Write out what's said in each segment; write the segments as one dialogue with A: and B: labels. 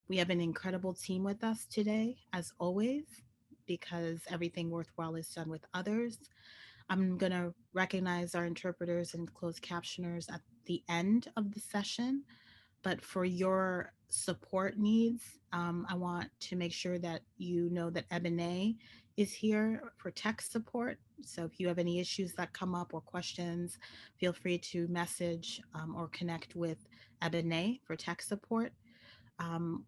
A: We have an incredible team with us today, as always, because everything worthwhile is done with others. I'm going to recognize our interpreters and closed captioners at the end of the session. But for your support needs, I want to make sure that you know that Ebony is here for tech support. So if you have any issues that come up or questions, feel free to message or connect with Ebony for tech support. Um,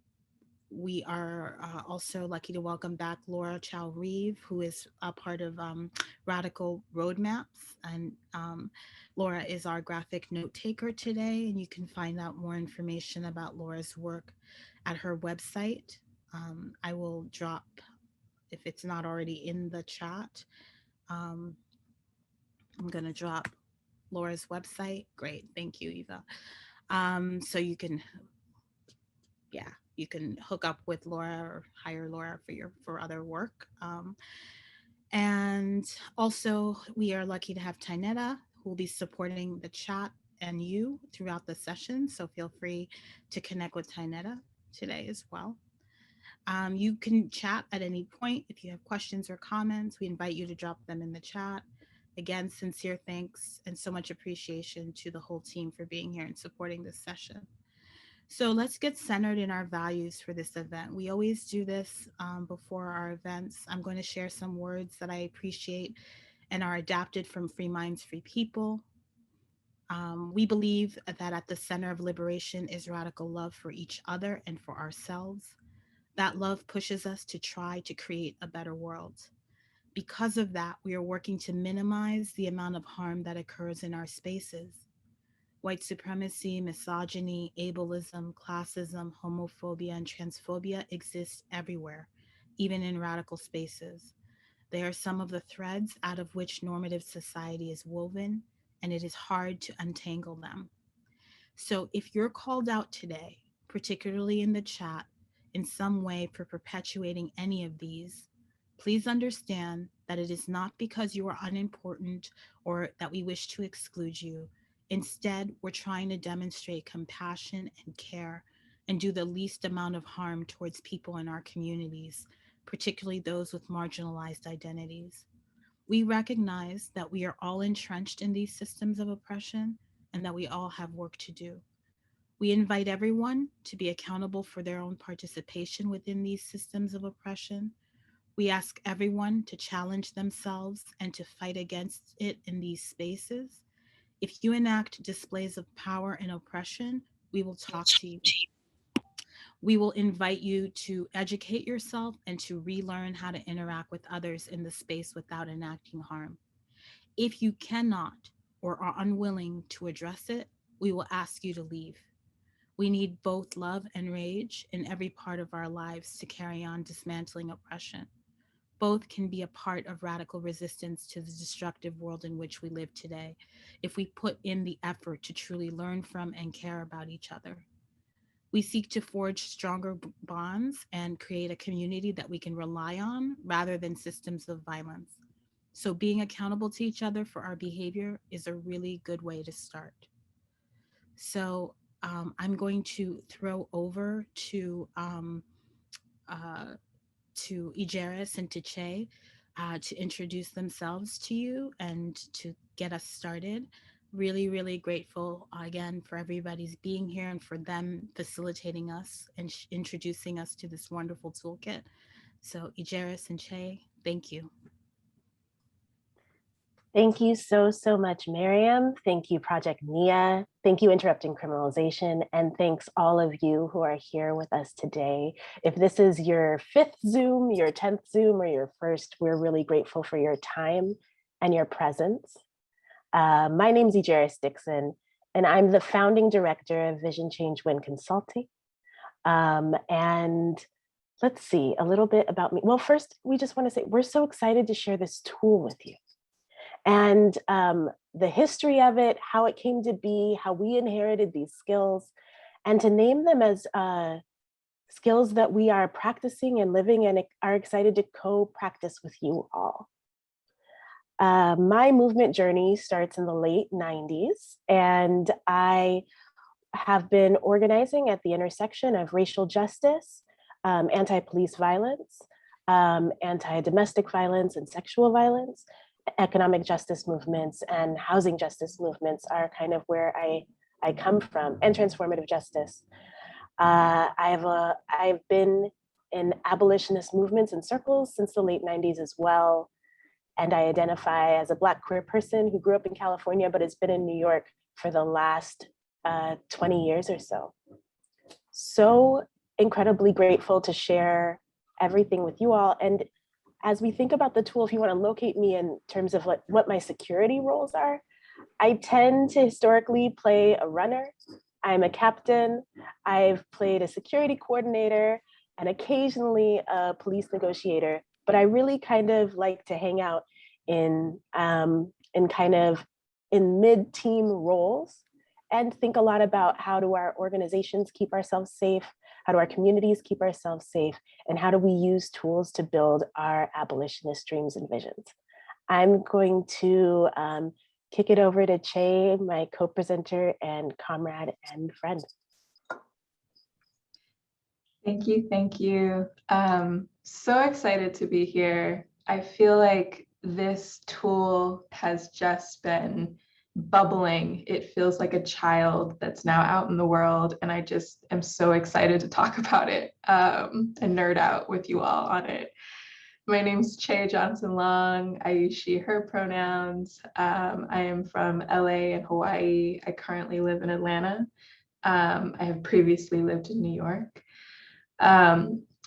A: we are also lucky to welcome back Laura Chow Reeve, who is a part of Radical Roadmaps. And Laura is our graphic note taker today, and you can find out more information about Laura's work at her website. I will drop, if it's not already in the chat, um, I'm going to drop Laura's website. Great. Thank you, Eva. So you can, yeah, you can hook up with Laura or hire Laura for other work. And also, we are lucky to have Tynetta, who will be supporting the chat and you throughout the session. So feel free to connect with Tynetta today as well. You can chat at any point if you have questions or comments. We invite you to drop them in the chat. Again, sincere thanks and so much appreciation to the whole team for being here and supporting this session. So let's get centered in our values for this event. We always do this before our events. I'm going to share some words that I appreciate and are adapted from Free Minds, Free People. We believe that at the center of liberation is radical love for each other and for ourselves. That love pushes us to try to create a better world. Because of that, we are working to minimize the amount of harm that occurs in our spaces. White supremacy, misogyny, ableism, classism, homophobia, and transphobia exist everywhere, even in radical spaces. They are some of the threads out of which normative society is woven, and it is hard to untangle them. So if you're called out today, particularly in the chat, in some way for perpetuating any of these, please understand that it is not because you are unimportant or that we wish to exclude you. Instead, we're trying to demonstrate compassion and care and do the least amount of harm towards people in our communities, particularly those with marginalized identities. We recognize that we are all entrenched in these systems of oppression and that we all have work to do. We invite everyone to be accountable for their own participation within these systems of oppression. We ask everyone to challenge themselves and to fight against it in these spaces. If you enact displays of power and oppression, we will talk to you. We will invite you to educate yourself and to relearn how to interact with others in the space without enacting harm. If you cannot or are unwilling to address it, we will ask you to leave. We need both love and rage in every part of our lives to carry on dismantling oppression. Both can be a part of radical resistance to the destructive world in which we live today if we put in the effort to truly learn from and care about each other. We seek to forge stronger bonds and create a community that we can rely on rather than systems of violence. So, being accountable to each other for our behavior is a really good way to start. So, I'm going to throw over uh, to Ijeris and to Che to introduce themselves to you and to get us started. Really, really grateful again for everybody's being here and for them facilitating us and introducing us to this wonderful toolkit. So, Ijeris and Che, thank you.
B: Thank you so, so much, Miriam. Thank you, Project Nia. Thank you, Interrupting Criminalization. And thanks all of you who are here with us today. If this is your 5th Zoom, your 10th Zoom, or your first, we're really grateful for your time and your presence. My name is Ijeris Dixon, and I'm the founding director of Vision Change Win Consulting. And let's see, a little bit about me. Well, first, we just want to say we're so excited to share this tool with you. And the history of it, how it came to be, how we inherited these skills, and to name them as skills that we are practicing and living and are excited to co-practice with you all. My movement journey starts in the late 90s, and I have been organizing at the intersection of racial justice, anti-police violence, anti-domestic violence and sexual violence, economic justice movements, and housing justice movements are kind of where I come from, and transformative justice. I've been in abolitionist movements and circles since the late 90s as well. And I identify as a Black queer person who grew up in California, but has been in New York for the last 20 years or so. So incredibly grateful to share everything with you all. And as we think about the tool, if you want to locate me in terms of what my security roles are, I tend to historically play a runner. I'm a captain. I've played a security coordinator and occasionally a police negotiator, but I really kind of like to hang out in mid-team roles and think a lot about how do our organizations keep ourselves safe, how do our communities keep ourselves safe, and how do we use tools to build our abolitionist dreams and visions. I'm going to kick it over to Che, my co-presenter and comrade and friend.
C: Thank you, thank you. So excited to be here. I feel like this tool has just been bubbling. It feels like a child that's now out in the world, and I just am so excited to talk about it and nerd out with you all on it. My name's Che Johnson Long. I use she, her pronouns. I am from LA and Hawaii. I currently live in Atlanta. I have previously lived in New York.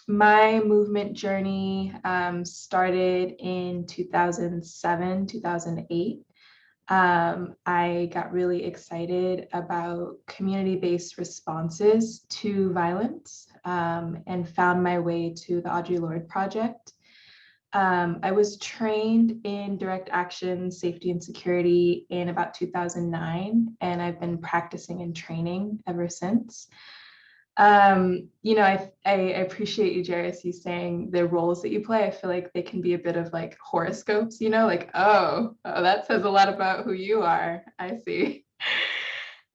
C: My movement journey started in 2007, 2008. I got really excited about community-based responses to violence and found my way to the Audre Lorde Project. I was trained in direct action, safety and security in about 2009, and I've been practicing and training ever since. You know, I appreciate you, Jairus, you saying the roles that you play. I feel like they can be a bit of like horoscopes, you know, like, oh, that says a lot about who you are. I see.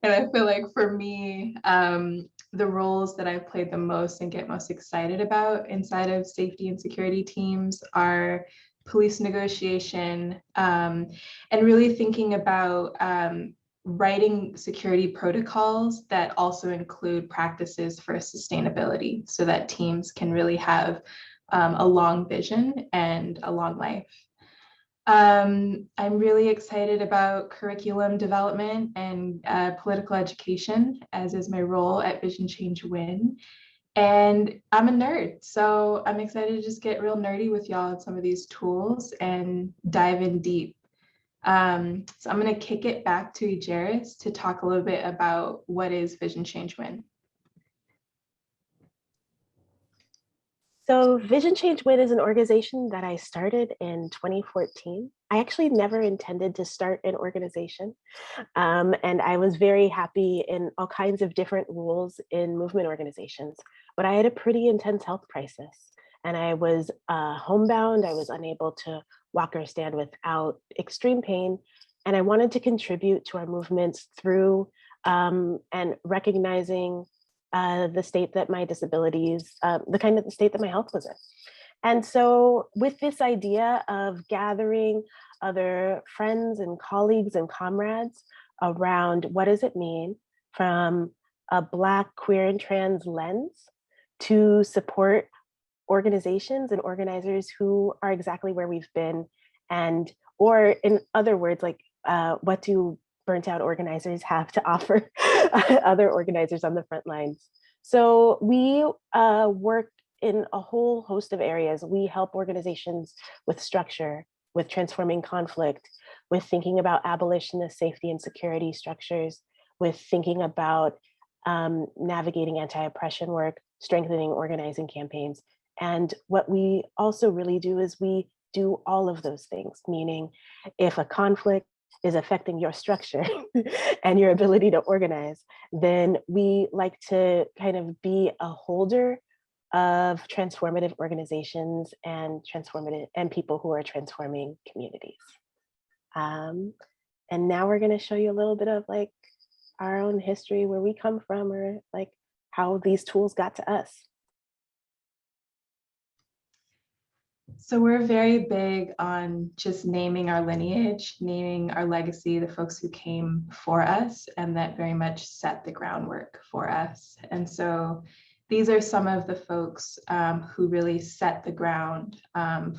C: And I feel like for me, the roles that I've played the most and get most excited about inside of safety and security teams are police negotiation, and really thinking about writing security protocols that also include practices for sustainability so that teams can really have a long vision and a long life. I'm really excited about curriculum development and political education, as is my role at Vision Change Win. And I'm a nerd, so I'm excited to just get real nerdy with y'all on some of these tools and dive in deep. So I'm going to kick it back to Jairus to talk a little bit about what is Vision Change Win.
B: So Vision Change Win is an organization that I started in 2014. I actually never intended to start an organization. And I was very happy in all kinds of different roles in movement organizations, but I had a pretty intense health crisis. And I was homebound. I was unable to walk or stand without extreme pain. And I wanted to contribute to our movements through and recognizing the state that my disabilities, the state that my health was in. And so with this idea of gathering other friends and colleagues and comrades around what does it mean from a Black, queer, and trans lens to support organizations and organizers who are exactly where we've been, and or in other words, like what do burnt out organizers have to offer other organizers on the front lines. So we work in a whole host of areas. We help organizations with structure, with transforming conflict, with thinking about abolitionist safety and security structures, with thinking about navigating anti-oppression work, strengthening organizing campaigns. And what we also really do is we do all of those things, meaning if a conflict is affecting your structure and your ability to organize, then we like to kind of be a holder of transformative organizations and people who are transforming communities. And now we're going to show you a little bit of like our own history, where we come from, or like how these tools got to us?
C: So we're very big on just naming our lineage, naming our legacy, the folks who came before us, and that very much set the groundwork for us. And so these are some of the folks who really set the ground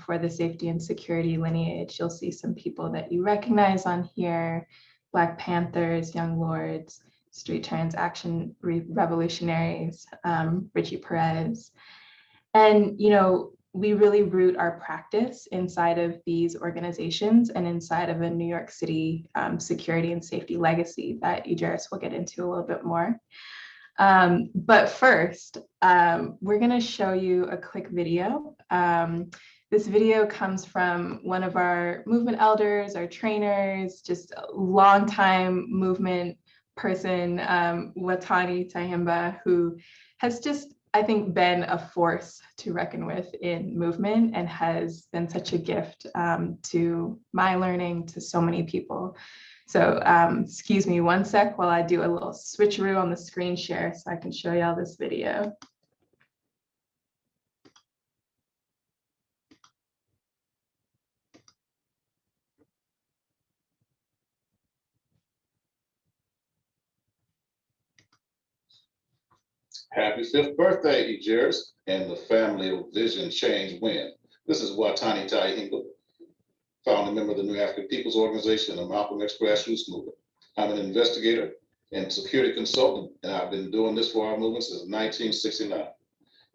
C: for the safety and security lineage. You'll see some people that you recognize on here: Black Panthers, Young Lords, Street Trans Action Revolutionaries, Richie Perez. And, you know, we really root our practice inside of these organizations and inside of a New York City security and safety legacy that Ijerus will get into a little bit more. But first, we're going to show you a quick video. This video comes from one of our movement elders, our trainers, just a longtime movement person, Watani Tayimba, who has just, I think, been a force to reckon with in movement and has been such a gift to my learning, to so many people. So excuse me one sec while I do a little switcheroo on the screen share so I can show y'all this video.
D: Happy 5th birthday, Ijerus, and the family of Vision Change Win. This is Watani Tayimba, founding member of the New African People's Organization and the Malcolm X Grassroots Movement. I'm an investigator and security consultant, and I've been doing this for our movement since 1969.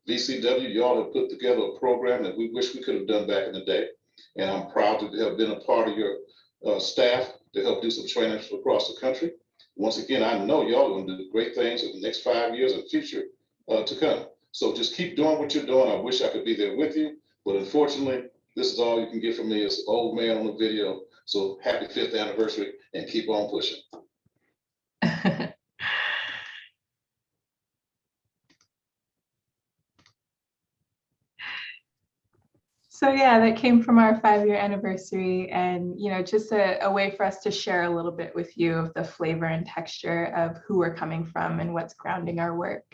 D: VCW, y'all have put together a program that we wish we could have done back in the day, and I'm proud to have been a part of your staff to help do some training across the country. Once again, I know y'all are going to do great things in the next 5 years and future to come. So just keep doing what you're doing. I wish I could be there with you, but unfortunately, this is all you can get from me as old man on the video. So happy 5th anniversary and keep on pushing. So yeah, that came from our 5-year anniversary, and you know, just a way for us to share a little bit with you of the flavor and texture of who we're coming from and what's grounding our work.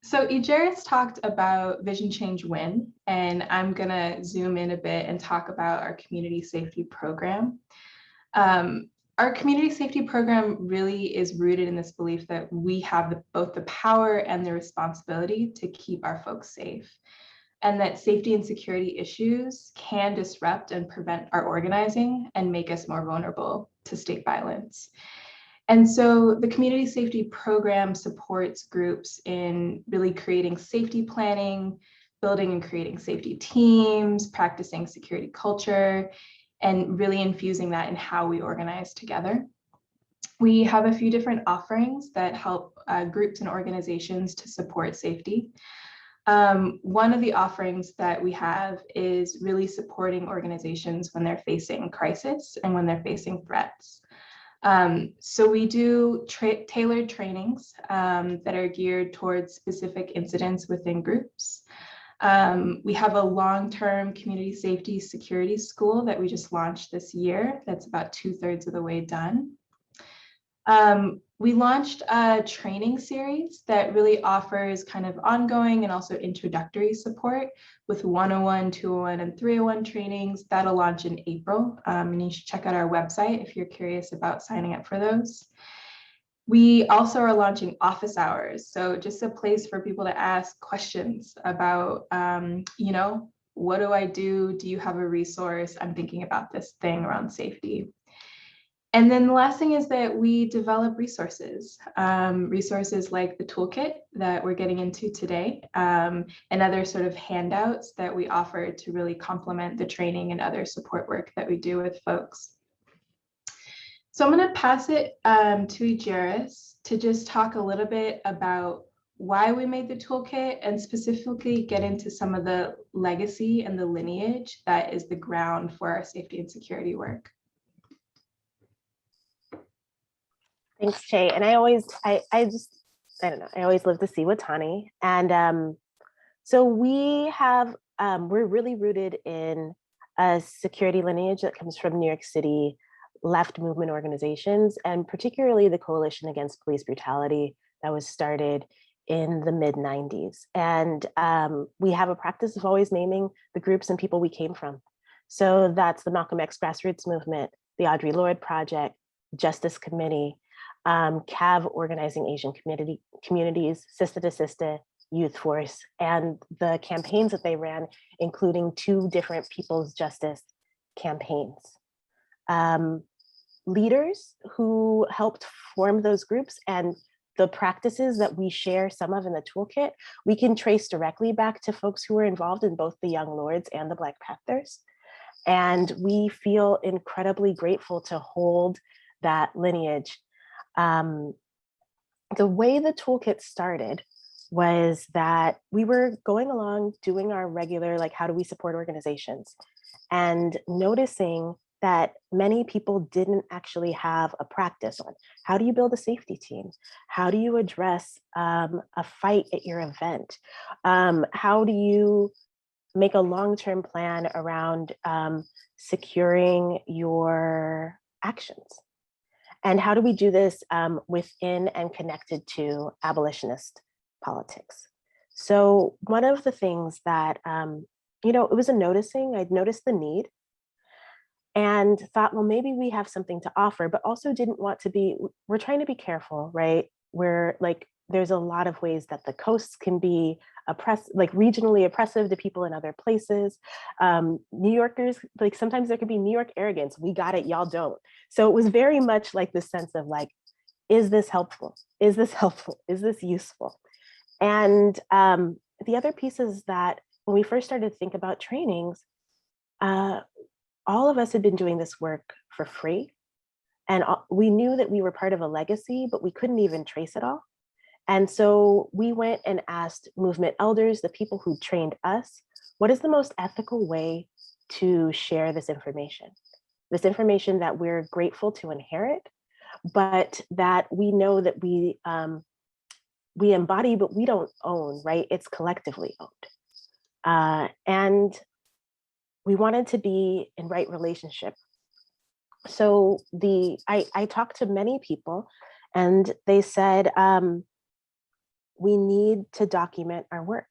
D: So Ijerus talked about Vision Change Win, and I'm gonna zoom in a bit and talk about our community safety program. Our community safety program really is rooted in this belief that we have both the power and the responsibility to keep our folks safe, and that safety and security issues can disrupt and prevent our organizing and make us more vulnerable to state violence. And so the community safety program supports groups in really creating safety planning, building and creating safety teams, practicing security culture, and really infusing that in how we organize together. We have a few different offerings that help groups and organizations to support safety. One of the offerings that we have is really supporting organizations when they're facing crisis and when they're facing threats. So we do tailored trainings that are geared towards specific incidents within groups. We have a long-term community safety security school that we just launched this year. That's about 2/3 of the way done. We launched a training series that really offers kind of ongoing and also introductory support with 101, 201, and 301 trainings. That'll launch in April. And you should check out our website if you're curious about signing up for those. We also are launching office hours. So just a place for people to ask questions about, you know, what do I do? Do you have a resource? I'm thinking about this thing around safety. And then the last thing is that we develop resources, resources like the toolkit that we're getting into today, and other sort of handouts that we offer to really complement the training and other support work that we do with folks. So I'm going to pass it to Ijerus to just talk a little bit about why we made the toolkit and specifically get into some of the legacy and the lineage that is the ground for our safety and security work.
B: Thanks, Che. And I don't know, I always love to see Watani. And so we have, we're really rooted in a security lineage that comes from New York City, left movement organizations, and particularly the Coalition Against Police Brutality that was started in the mid-90s. And we have a practice of always naming the groups and people we came from. So that's the Malcolm X Grassroots Movement, the Audre Lorde Project, Justice Committee, CAV Organizing Asian Communities, Sista to Sista, Youth Force, and the campaigns that they ran, including 2 different People's Justice campaigns. Leaders who helped form those groups and the practices that we share some of in the toolkit, we can trace directly back to folks who were involved in both the Young Lords and the Black Panthers. And we feel incredibly grateful to hold that lineage. The way the toolkit started was that we were going along doing our regular, like, how do we support organizations? And noticing that many people didn't actually have a practice on how do you build a safety team? How do you address a fight at your event? How do you make a long-term plan around securing your actions? And how do we do this within and connected to abolitionist politics? So one of the things that, it was a noticing, I'd noticed the need and thought, well, maybe we have something to offer, but also didn't want to be, we're trying to be careful, right? We're like, there's a lot of ways that the coasts can be regionally oppressive to people in other places. New Yorkers, like sometimes there could be New York arrogance. We got it, y'all don't. So it was very much like this sense of like, is this helpful? Is this helpful? Is this useful? And the other piece is that when we first started to think about trainings, all of us had been doing this work for free. And we knew that we were part of a legacy, but we couldn't even trace it all. And so we went and asked movement elders, the people who trained us, what is the most ethical way to share this information? This information that we're grateful to inherit, but that we know that we embody, but we don't own, right? It's collectively owned. And we wanted to be in right relationship. So I talked to many people and they said, we need to document our work.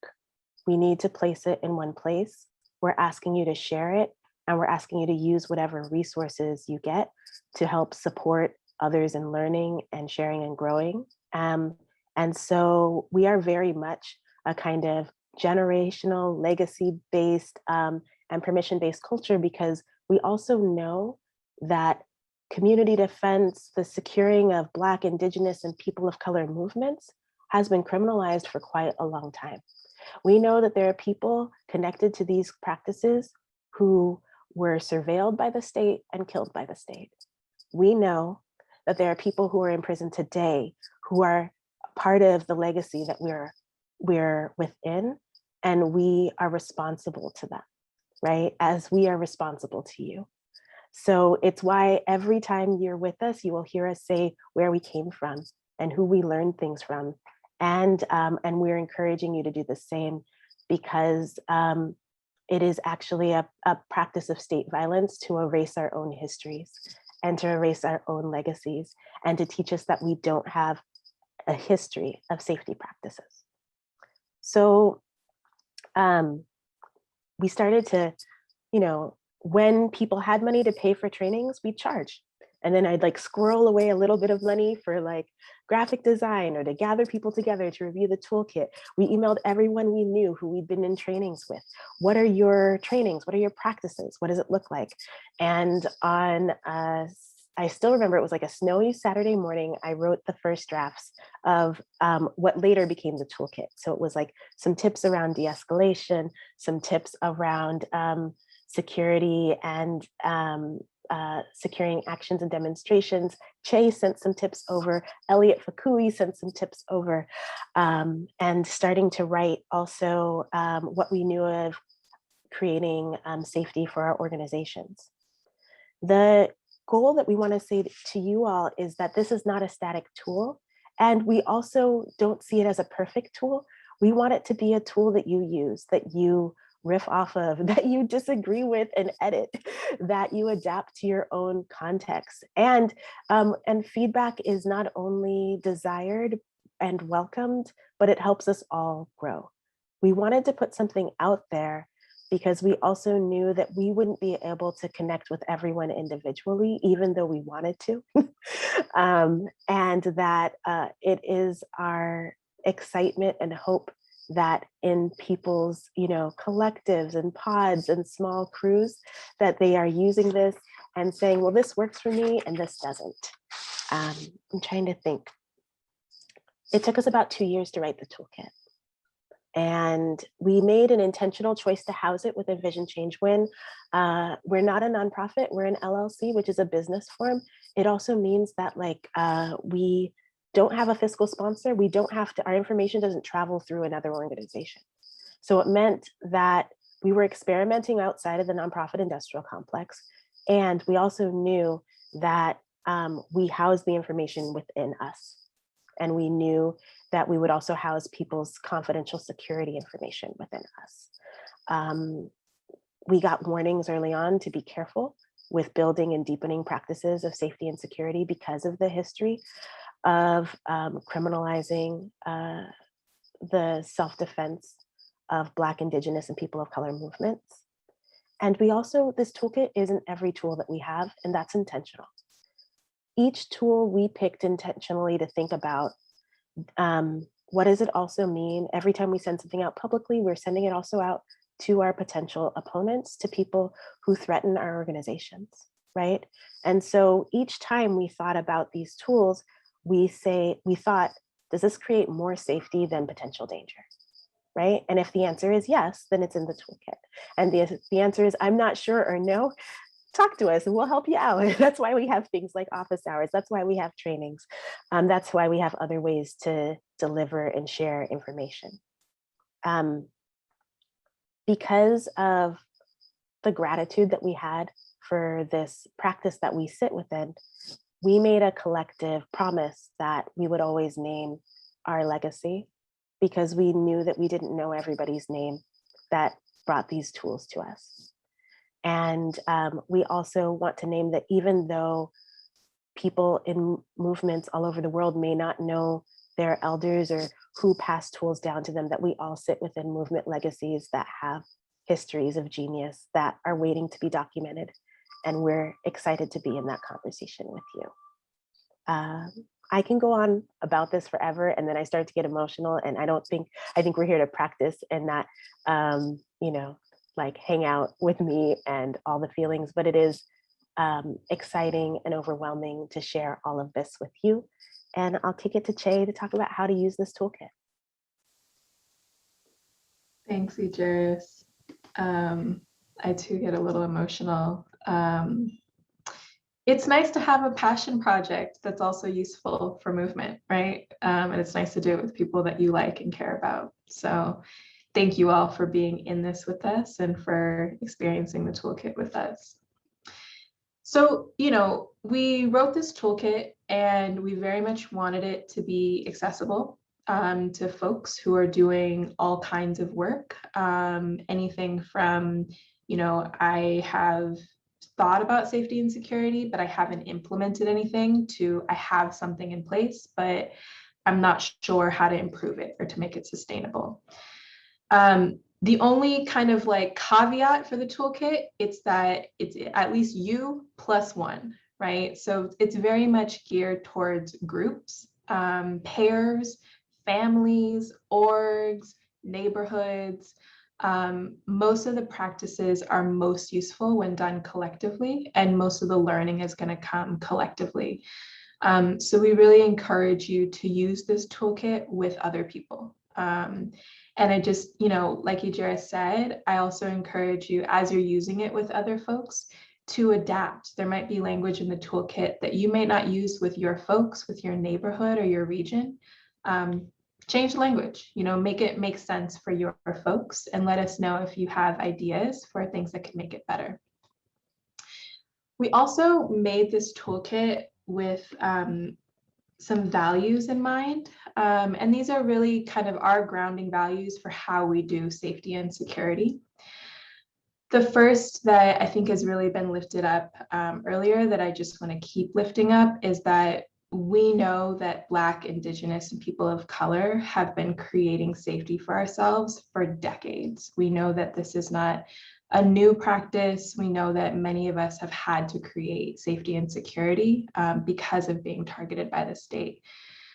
B: We need to place it in one place. We're asking you to share it, and we're asking you to use whatever resources you get to help support others in learning and sharing and growing. And so we are very much a kind of generational, legacy-based and permission-based culture, because we also know that community defense, the securing of Black, Indigenous, and people of color movements has been criminalized for quite a long time. We know that there are people connected to these practices who were surveilled by the state and killed by the state. We know that there are people who are in prison today who are part of the legacy that we're within, and we are responsible to them, right? As we are responsible to you. So it's why every time you're with us, you will hear us say where we came from and who we learned things from. And we're encouraging you to do the same, because it is actually a practice of state violence to erase our own histories and to erase our own legacies and to teach us that we don't have a history of safety practices. So we started to, when people had money to pay for trainings, we charge. And then I'd like squirrel away a little bit of money for like graphic design or to gather people together to review the toolkit. We emailed everyone we knew who we'd been in trainings with. What are your trainings? What are your practices? What does it look like? And on, I still remember it was like a snowy Saturday morning, I wrote the first drafts of what later became the toolkit. So it was like some tips around de-escalation, some tips around security and securing actions and demonstrations. Che sent some tips over, Elliot Fakui sent some tips over, and starting to write also what we knew of creating safety for our organizations. The goal that we want to say to you all is that this is not a static tool, and we also don't see it as a perfect tool. We want it to be a tool that you use, that you riff off of, that you disagree with and edit, that you adapt to your own context. And feedback is not only desired and welcomed, but it helps us all grow. We wanted to put something out there because we also knew that we wouldn't be able to connect with everyone individually, even though we wanted to. And that it is our excitement and hope that in people's, collectives and pods and small crews, that they are using this and saying, well, this works for me and this doesn't. I'm trying to think. It took us about 2 years to write the toolkit. And we made an intentional choice to house it within Vision Change Win. We're not a nonprofit, we're an LLC, which is a business form. It also means that we don't have a fiscal sponsor. We don't have to, our information doesn't travel through another organization. So it meant that we were experimenting outside of the nonprofit industrial complex. And we also knew that we housed the information within us. And we knew that we would also house people's confidential security information within us. We got warnings early on to be careful with building and deepening practices of safety and security because of the history of criminalizing the self-defense of Black, Indigenous, and people of color movements. And we also, this toolkit isn't every tool that we have, and that's intentional. Each tool we picked intentionally to think about, what does it also mean? Every time we send something out publicly, we're sending it also out to our potential opponents, to people who threaten our organizations, right? And so each time we thought about these tools, we thought, does this create more safety than potential danger, right? And if the answer is yes, then it's in the toolkit. And the answer is, I'm not sure or no, talk to us and we'll help you out. That's why we have things like office hours. That's why we have trainings. That's why we have other ways to deliver and share information. Because of the gratitude that we had for this practice that we sit within, we made a collective promise that we would always name our legacy, because we knew that we didn't know everybody's name that brought these tools to us. And we also want to name that even though people in movements all over the world may not know their elders or who passed tools down to them, that we all sit within movement legacies that have histories of genius that are waiting to be documented. And we're excited to be in that conversation with you. I can go on about this forever, and then I start to get emotional, and I think we're here to practice and not, like hang out with me and all the feelings, but it is exciting and overwhelming to share all of this with you. And I'll kick it to Che to talk about how to use this toolkit.
C: Thanks, Ijerus. I too get a little emotional. It's nice to have a passion project that's also useful for movement, right? And it's nice to do it with people that you like and care about. So thank you all for being in this with us and for experiencing the toolkit with us. So, we wrote this toolkit and we very much wanted it to be accessible to folks who are doing all kinds of work. Anything from, I have thought about safety and security, but I haven't implemented anything, to I have something in place, but I'm not sure how to improve it or to make it sustainable. The only kind of like caveat for the toolkit, it's that it's at least you plus one, right? So it's very much geared towards groups, pairs, families, orgs, neighborhoods. Most of the practices are most useful when done collectively, and most of the learning is going to come collectively. So we really encourage you to use this toolkit with other people. And I just, like Ijerus said, I also encourage you, as you're using it with other folks, to adapt. There might be language in the toolkit that you may not use with your folks, with your neighborhood or your region. Change the language, make it make sense for your folks, and let us know if you have ideas for things that can make it better. We also made this toolkit with some values in mind. And these are really kind of our grounding values for how we do safety and security.
D: The first that I think has really been lifted up earlier that I just want to keep lifting up is that we know that Black, Indigenous, and people of color have been creating safety for ourselves for decades. We know that this is not a new practice. We know that many of us have had to create safety and security because of being targeted by the state.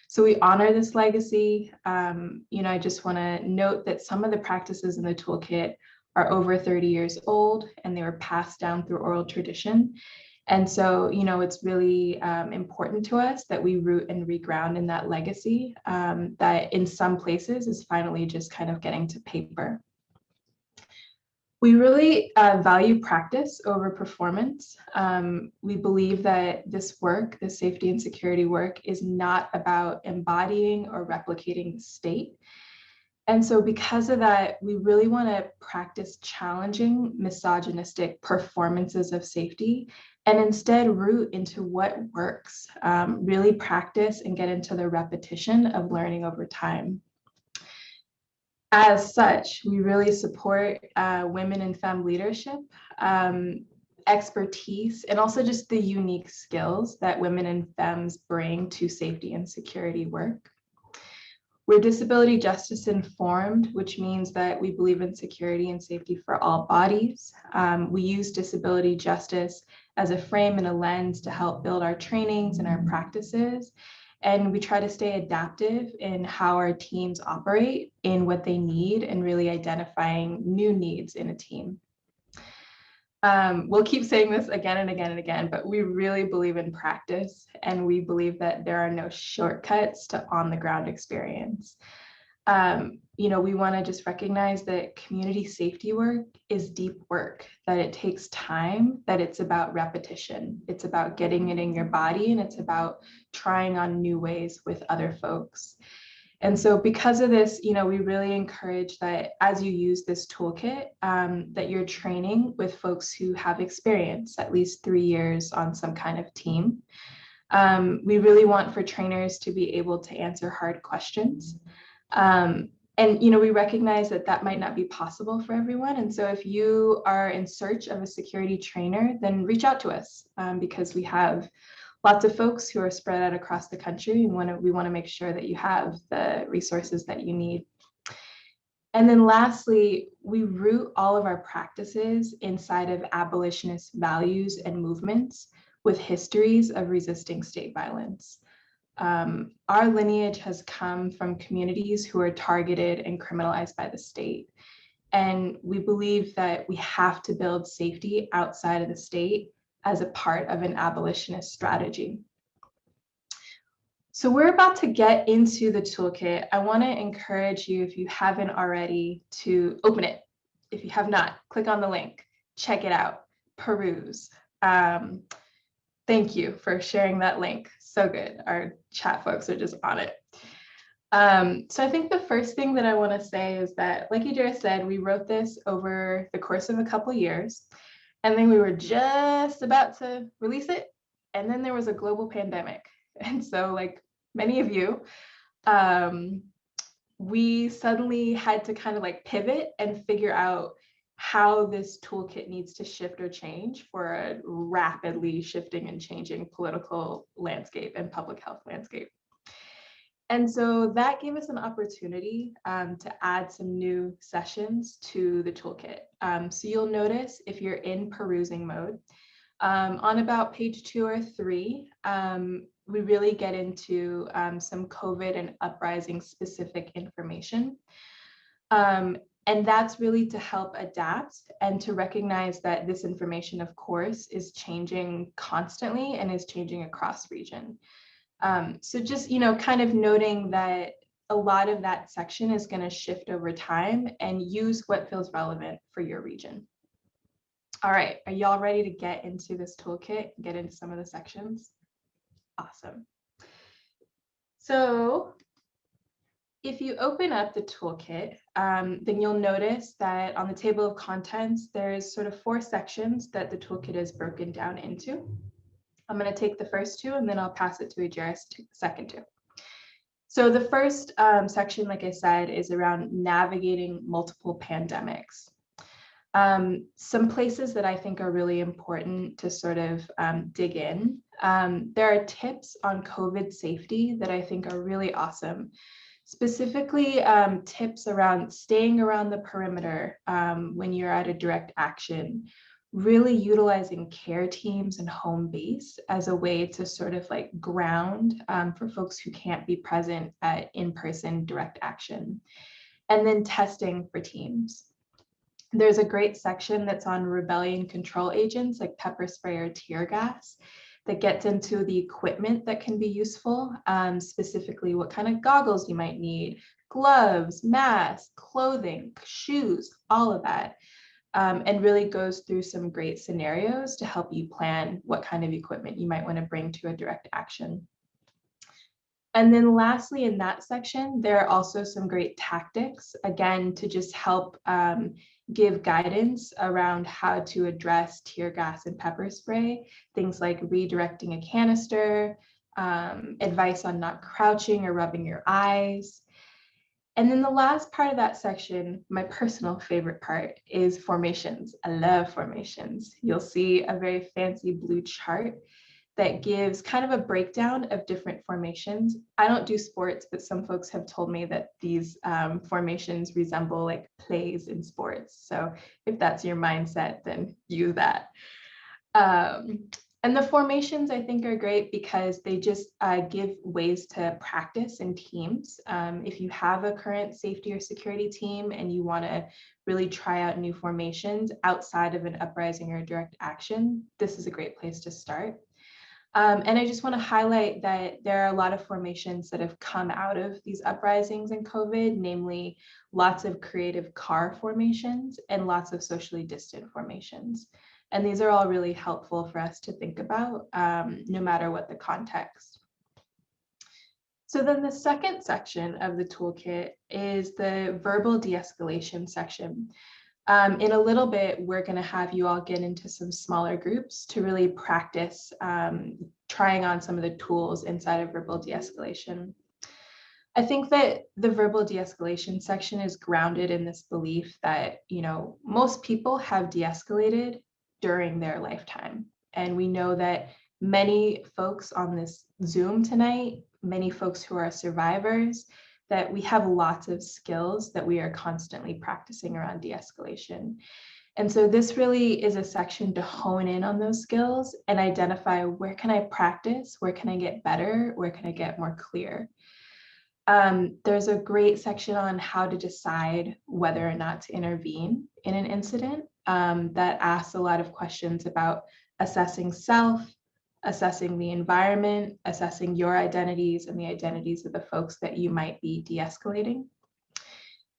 D: So we honor this legacy. I just want to note that some of the practices in the toolkit are over 30 years old and they were passed down through oral tradition. And so, it's really important to us that we root and reground in that legacy that in some places is finally just kind of getting to paper. We really value practice over performance. We believe that this work, the safety and security work, is not about embodying or replicating the state. And so because of that, we really want to practice challenging misogynistic performances of safety and instead root into what works, really practice and get into the repetition of learning over time. As such, we really support women in femme leadership, expertise, and also just the unique skills that women and femmes bring to safety and security work. We're disability justice informed, which means that we believe in security and safety for all bodies. We use disability justice as a frame and a lens to help build our trainings and our practices. And we try to stay adaptive in how our teams operate in what they need and really identifying new needs in a team. We'll keep saying this again and again and again, but we really believe in practice and we believe that there are no shortcuts to on-the-ground experience. We want to just recognize that community safety work is deep work, that it takes time, that it's about repetition. It's about getting it in your body and it's about trying on new ways with other folks. And so because of this, we really encourage that as you use this toolkit, that you're training with folks who have experience, at least 3 years on some kind of team. We really want for trainers to be able to answer hard questions. We recognize that that might not be possible for everyone. And so if you are in search of a security trainer, then reach out to us because we have lots of folks who are spread out across the country. We want to make sure that you have the resources that you need. And then lastly, we root all of our practices inside of abolitionist values and movements with histories of resisting state violence. Our lineage has come from communities who are targeted and criminalized by the state. And we believe that we have to build safety outside of the state as a part of an abolitionist strategy. So we're about to get into the toolkit. I want to encourage you, if you haven't already, to open it. If you have not, click on the link, check it out, peruse. Thank you for sharing that link. So good. Our chat folks are just on it. So I think the first thing that I want to say is that, like Idris said, we wrote this over the course of a couple of years. And then we were just about to release it. And then there was a global pandemic. And so like many of you, we suddenly had to kind of like pivot and figure out how this toolkit needs to shift or change for a rapidly shifting and changing political landscape and public health landscape. And so that gave us an opportunity to add some new sessions to the toolkit. So you'll notice if you're in perusing mode, on about page 2 or 3, we really get into some COVID and uprising specific information. And that's really to help adapt and to recognize that this information, of course, is changing constantly and is changing across region. So just, kind of noting that a lot of that section is going to shift over time and use what feels relevant for your region. All right, are y'all ready to get into this toolkit, get into some of the sections? Awesome. So if you open up the toolkit, then you'll notice that on the table of contents, there's sort of 4 sections that the toolkit is broken down into. I'm going to take the first 2 and then I'll pass it to Idris to take the second 2. So the first section, like I said, is around navigating multiple pandemics. Some places that I think are really important to sort of dig in. There are tips on COVID safety that I think are really awesome. Specifically, tips around staying around the perimeter when you're at a direct action, really utilizing care teams and home base as a way to sort of like ground for folks who can't be present at in-person direct action. And then testing for teams. There's a great section that's on rebellion control agents like pepper spray or tear gas that gets into the equipment that can be useful, specifically what kind of goggles you might need, gloves, masks, clothing, shoes, all of that, and really goes through some great scenarios to help you plan what kind of equipment you might want to bring to a direct action. And then lastly, in that section, there are also some great tactics, again, to just help give guidance around how to address tear gas and pepper spray, things like redirecting a canister, advice on not crouching or rubbing your eyes. And then the last part of that section, my personal favorite part, is formations. I love formations. You'll see a very fancy blue chart that gives kind of a breakdown of different formations. I don't do sports, but some folks have told me that these formations resemble like plays in sports. So if that's your mindset, then use that. And the formations I think are great because they just give ways to practice in teams. If you have a current safety or security team and you want to really try out new formations outside of an uprising or direct action, this is a great place to start. And I just want to highlight that there are a lot of formations that have come out of these uprisings in COVID, namely lots of creative car formations and lots of socially distant formations. And these are all really helpful for us to think about, no matter what the context. So then the second section of the toolkit is the verbal de-escalation section. In a little bit, we're going to have you all get into some smaller groups to really practice trying on some of the tools inside of verbal de-escalation. I think that the verbal de-escalation section is grounded in this belief that, you know, most people have de-escalated during their lifetime. And we know that many folks on this Zoom tonight, many folks who are survivors, that we have lots of skills that we are constantly practicing around de-escalation. And so this really is a section to hone in on those skills and identify where can I practice, where can I get better, where can I get more clear. There's a great section on how to decide whether or not to intervene in an incident that asks a lot of questions about assessing self, assessing the environment, assessing your identities and the identities of the folks that you might be de-escalating.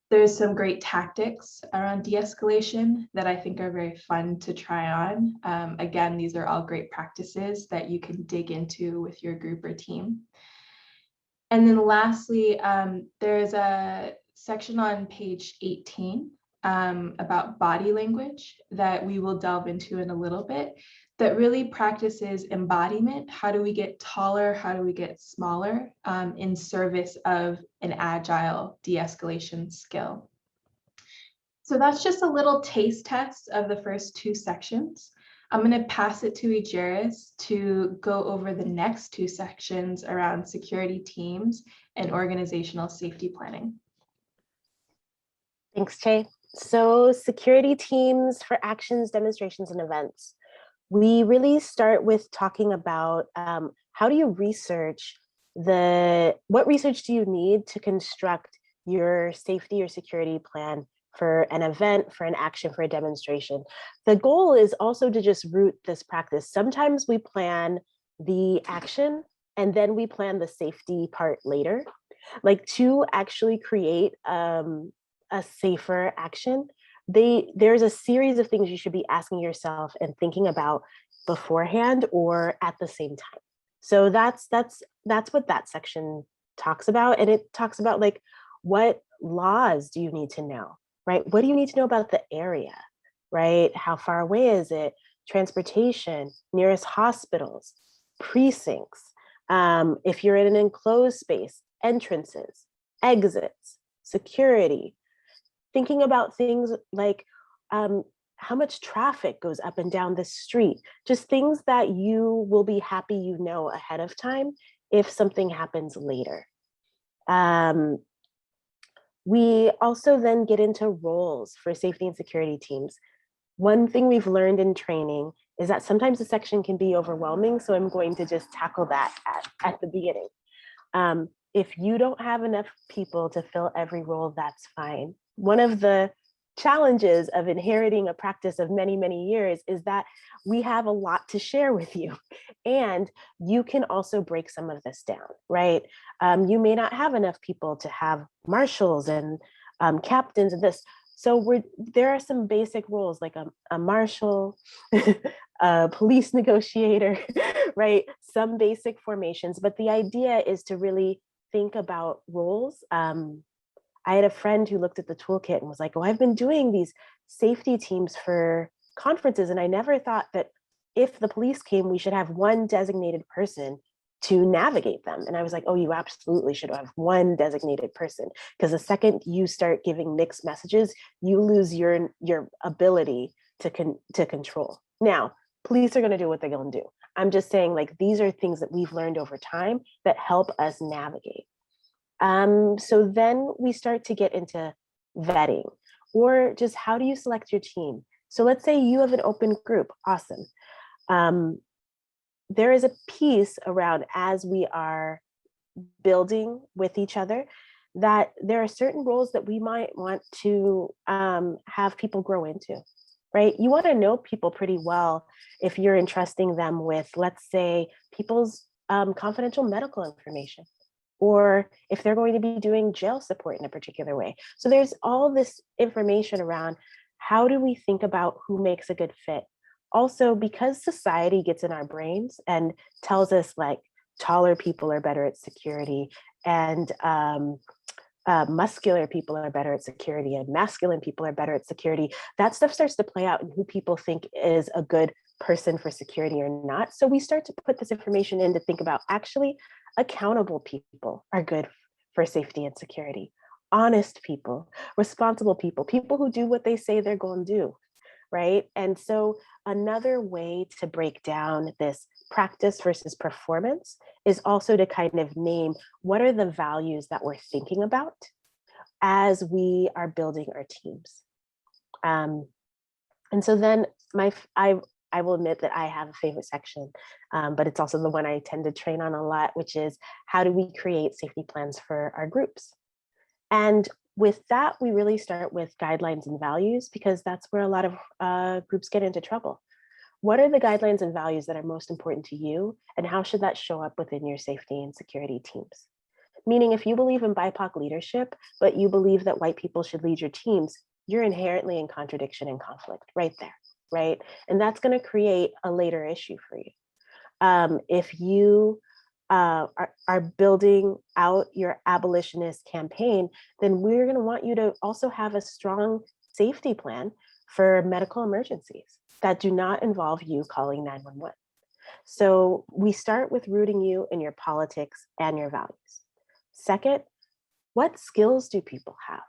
D: There's some great tactics around de-escalation that I think are very fun to try on. Again, these are all great practices that you can dig into with your group or team. And then lastly, there's a section on page 18 about body language that we will delve into in a little bit, that really practices embodiment. How do we get taller? How do we get smaller in service of an agile de-escalation skill? So that's just a little taste test of the first two sections. I'm going to pass it to Ijeris to go over the next two sections around security teams and organizational safety planning.
B: Thanks, Che. So security teams for actions, demonstrations, and events. We really start with talking about how do you research what research do you need to construct your safety or security plan for an event, for an action, for a demonstration. The goal is also to just root this practice. Sometimes we plan the action and then we plan the safety part later. Like to actually create a safer action, there's a series of things you should be asking yourself and thinking about beforehand or at the same time. So that's what that section talks about. And it talks about like, what laws do you need to know, right? What do you need to know about the area, right? How far away is it? Transportation, nearest hospitals, precincts. If you're in an enclosed space, entrances, exits, security. Thinking about things like how much traffic goes up and down the street, just things that you will be happy you know ahead of time if something happens later. We also then get into roles for safety and security teams. One thing we've learned in training is that sometimes the section can be overwhelming, so I'm going to just tackle that at the beginning. If you don't have enough people to fill every role, that's fine. One of the challenges of inheriting a practice of many, many years is that we have a lot to share with you. And you can also break some of this down, right? You may not have enough people to have marshals and captains and this. So there are some basic roles like a marshal, a police negotiator, right? Some basic formations, but the idea is to really think about roles. I had a friend who looked at the toolkit and was like, oh, I've been doing these safety teams for conferences, and I never thought that if the police came, we should have one designated person to navigate them. And I was like, oh, you absolutely should have one designated person, because the second you start giving mixed messages, you lose your ability to control. Now, police are going to do what they're going to do. I'm just saying, like, these are things that we've learned over time that help us navigate. So then we start to get into vetting, or just how do you select your team? So let's say you have an open group, awesome. There is a piece around, as we are building with each other, that there are certain roles that we might want to have people grow into, right? You want to know people pretty well if you're entrusting them with, let's say, people's confidential medical information, or if they're going to be doing jail support in a particular way. So there's all this information around how do we think about who makes a good fit. Also, because society gets in our brains and tells us like taller people are better at security, and muscular people are better at security, and masculine people are better at security, that stuff starts to play out in who people think is a good person for security or not. So we start to put this information in to think about, actually, accountable people are good for safety and security. Honest people, responsible people, people who do what they say they're going to do, right? And so another way to break down this practice versus performance is also to kind of name what are the values that we're thinking about as we are building our teams. And so then I will admit that I have a favorite section, but it's also the one I tend to train on a lot, which is how do we create safety plans for our groups? And with that, we really start with guidelines and values, because that's where a lot of groups get into trouble. What are the guidelines and values that are most important to you, and how should that show up within your safety and security teams? Meaning, if you believe in BIPOC leadership, but you believe that white people should lead your teams, you're inherently in contradiction and conflict right there, right? And that's going to create a later issue for you. If you are building out your abolitionist campaign, then we're going to want you to also have a strong safety plan for medical emergencies that do not involve you calling 911. So we start with rooting you in your politics and your values. Second, what skills do people have?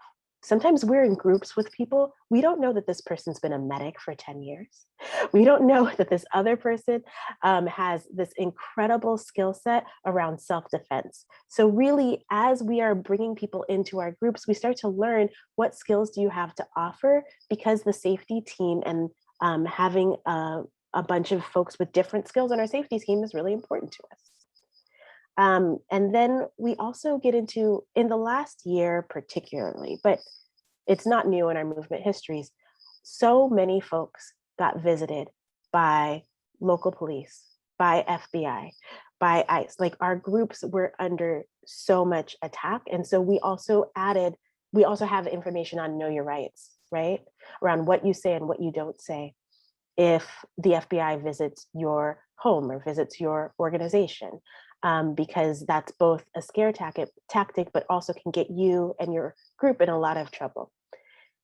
B: Sometimes we're in groups with people, we don't know that this person's been a medic for 10 years. We don't know that this other person has this incredible skill set around self-defense. So really, as we are bringing people into our groups, we start to learn what skills do you have to offer, because the safety team and having a bunch of folks with different skills on our safety team is really important to us. And then we also get into, in the last year particularly, but it's not new in our movement histories, so many folks got visited by local police, by FBI, by ICE. Like, our groups were under so much attack. And so we also have information on know your rights, right? Around what you say and what you don't say if the FBI visits your home or visits your organization. Because that's both a scare tactic, but also can get you and your group in a lot of trouble.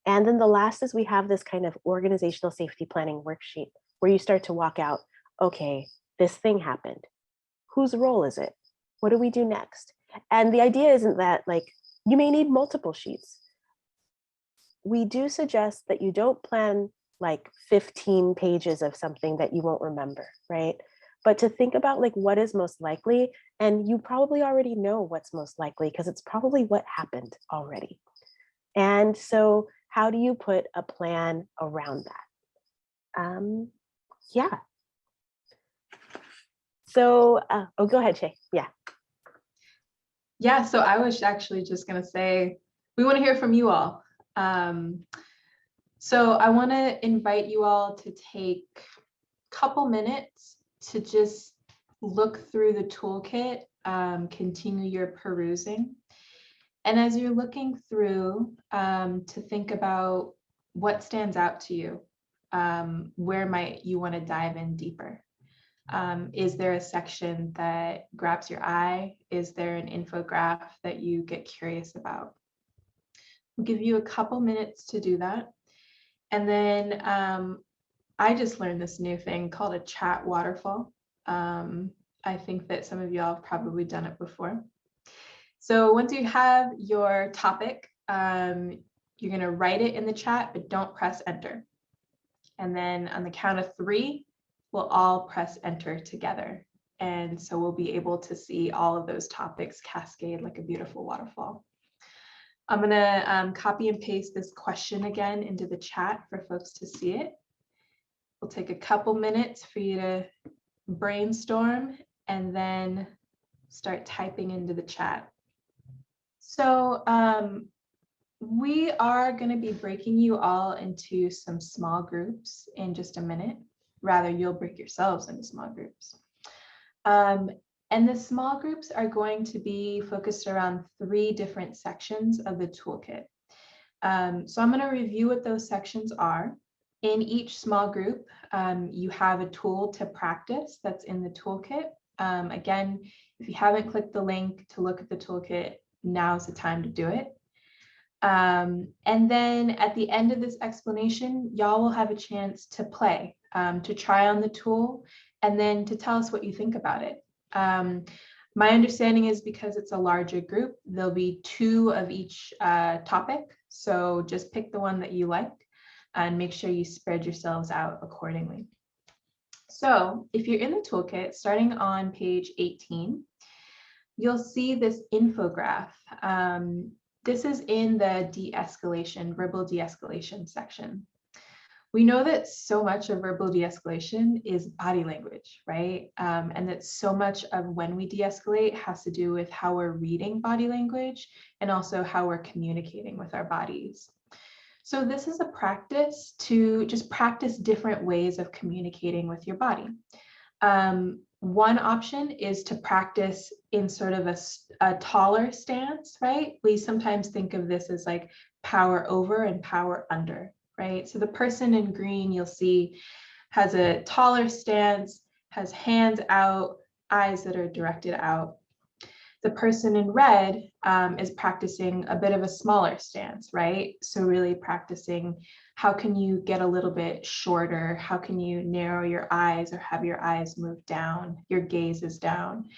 B: And then the last is we have this kind of organizational safety planning worksheet where you start to walk out, okay, this thing happened. Whose role is it? What do we do next? And the idea isn't that, like, you may need multiple sheets. We do suggest that you don't plan like 15 pages of something that you won't remember, right? But to think about like what is most likely, and you probably already know what's most likely because it's probably what happened already. And so how do you put a plan around that? Yeah. So, oh, go ahead, Shay. Yeah.
C: Yeah, so I was actually just going to say, we want to hear from you all. So I want to invite you all to take a couple minutes to just look through the toolkit, continue your perusing. And as you're looking through, to think about what stands out to you, where might you want to dive in deeper? Is there a section that grabs your eye? Is there an infographic that you get curious about? I'll give you a couple minutes to do that. And then I just learned this new thing called a chat waterfall. I think that some of y'all have probably done it before. So once you have your topic, you're going to write it in the chat, but don't press enter. And then on the count of 3, we'll all press enter together. And so we'll be able to see all of those topics cascade like a beautiful waterfall. I'm going to copy and paste this question again into the chat for folks to see it. We'll take a couple minutes for you to brainstorm and then start typing into the chat. So we are going to be breaking you all into some small groups in just a minute. Rather, you'll break yourselves into small groups. And the small groups are going to be focused around 3 different sections of the toolkit. So I'm going to review what those sections are. In each small group, you have a tool to practice that's in the toolkit. Again, if you haven't clicked the link to look at the toolkit, now's the time to do it. And then at the end of this explanation, y'all will have a chance to play, to try on the tool, and then to tell us what you think about it. My understanding is because it's a larger group, there'll be 2 of each topic. So just pick the one that you like and make sure you spread yourselves out accordingly. So if you're in the toolkit, starting on page 18, you'll see this infographic. This is in the de-escalation, verbal de-escalation section. We know that so much of verbal de-escalation is body language, right? And that so much of when we de-escalate has to do with how we're reading body language and also how we're communicating with our bodies. So this is a practice to just practice different ways of communicating with your body. One option is to practice in sort of a taller stance, right? We sometimes think of this as like power over and power under, right? So the person in green you'll see has a taller stance, has hands out, eyes that are directed out. The person in red is practicing a bit of a smaller stance, right? So really practicing how can you get a little bit shorter? How can you narrow your eyes or have your eyes move down? Your gaze is down.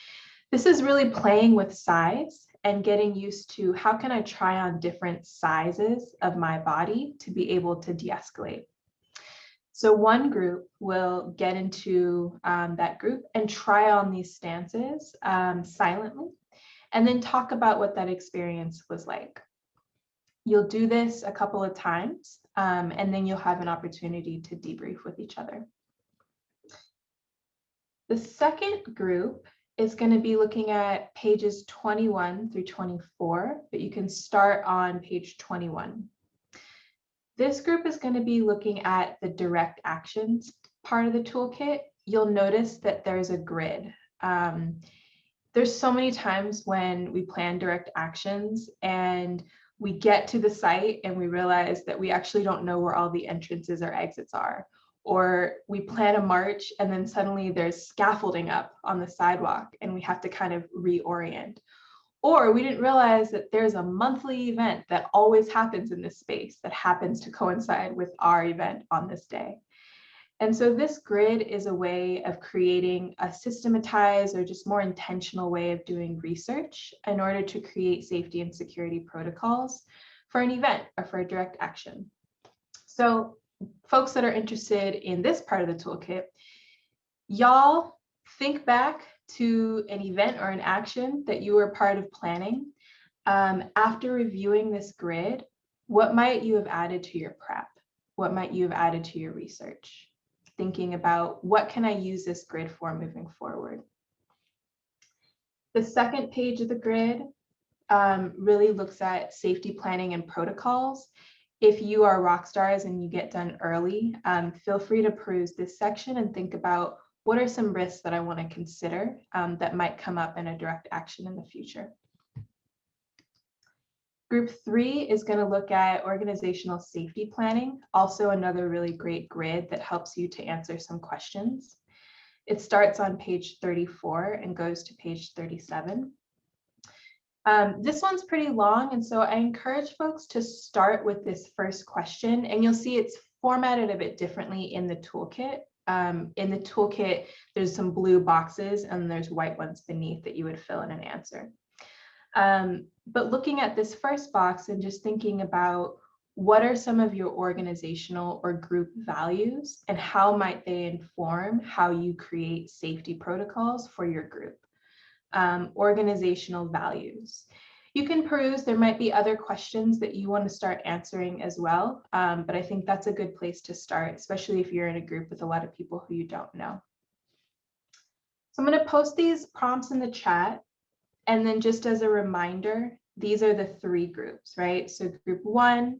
C: This is really playing with size and getting used to how can I try on different sizes of my body to be able to de-escalate. So one group will get into that group and try on these stances silently, and then talk about what that experience was like. You'll do this a couple of times, and then you'll have an opportunity to debrief with each other. The second group is going to be looking at pages 21 through 24, but you can start on page 21. This group is going to be looking at the direct actions part of the toolkit. You'll notice that there's a grid. There's so many times when we plan direct actions and we get to the site and we realize that we actually don't know where all the entrances or exits are. Or we plan a march and then suddenly there's scaffolding up on the sidewalk and we have to kind of reorient. Or we didn't realize that there's a monthly event that always happens in this space that happens to coincide with our event on this day. And so this grid is a way of creating a systematized or just more intentional way of doing research in order to create safety and security protocols for an event or for a direct action. So
D: folks that are interested in this part of the toolkit, y'all think back to an event or an action that you were part of planning. After reviewing this grid, what might you have added to your prep? What might you have added to your research? Thinking about what can I use this grid for moving forward? The second page of the grid really looks at safety planning and protocols. If you are rock stars and you get done early, feel free to peruse this section and think about what are some risks that I want to consider that might come up in a direct action in the future. Group 3 is going to look at organizational safety planning, also another really great grid that helps you to answer some questions. It starts on page 34 and goes to page 37. This one's pretty long, and so I encourage folks to start with this first question, and you'll see it's formatted a bit differently in the toolkit. In the toolkit, there's some blue boxes and there's white ones beneath that you would fill in an answer. But looking at this first box and just thinking about what are some of your organizational or group values and how might they inform how you create safety protocols for your group. Organizational values. You can peruse, there might be other questions that you want to start answering as well, but I think that's a good place to start, especially if you're in a group with a lot of people who you don't know. So I'm going to post these prompts in the chat, and then just as a reminder, these are the 3 groups, right? So group 1,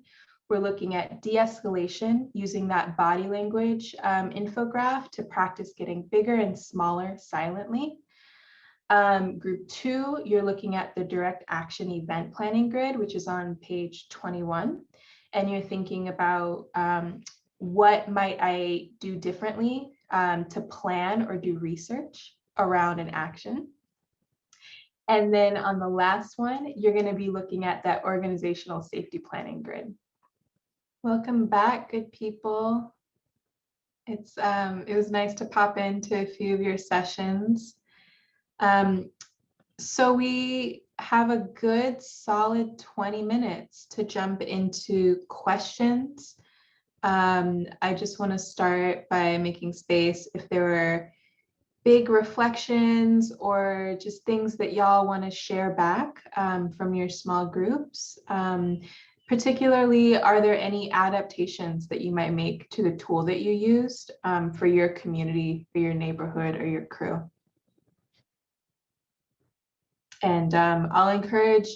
D: we're looking at de-escalation using that body language infograph to practice getting bigger and smaller silently. Group 2, you're looking at the direct action event planning grid, which is on page 21. And you're thinking about what might I do differently to plan or do research around an action. And then on the last one, you're going to be looking at that organizational safety planning grid. Welcome back, good people. It was nice to pop into a few of your sessions. So we have a good solid 20 minutes to jump into questions. I just want to start by making space if there were big reflections or just things that y'all want to share back from your small groups. Particularly, are there any adaptations that you might make to the tool that you used for your community, for your neighborhood, or your crew? And I'll encourage,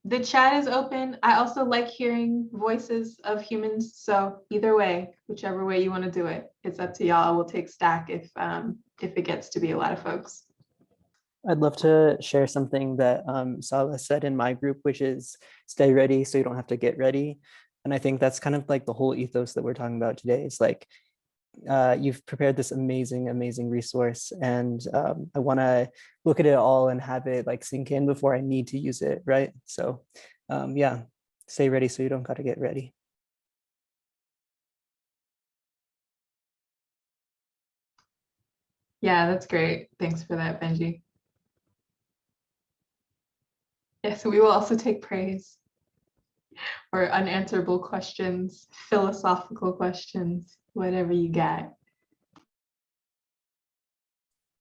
D: the chat is open. I also like hearing voices of humans. So either way, whichever way you want to do it, it's up to y'all. We'll take stack if it gets to be a lot of folks.
E: I'd love to share something that Sala said in my group, which is stay ready so you don't have to get ready. And I think that's kind of like the whole ethos that we're talking about today. It's like, you've prepared this amazing, amazing resource. And I want to look at it all and have it like sink in before I need to use it, right? So yeah, stay ready so you don't got to get ready.
D: Yeah, that's great. Thanks for that, Benji. Yes, we will also take praise or unanswerable questions, philosophical questions, whatever you got.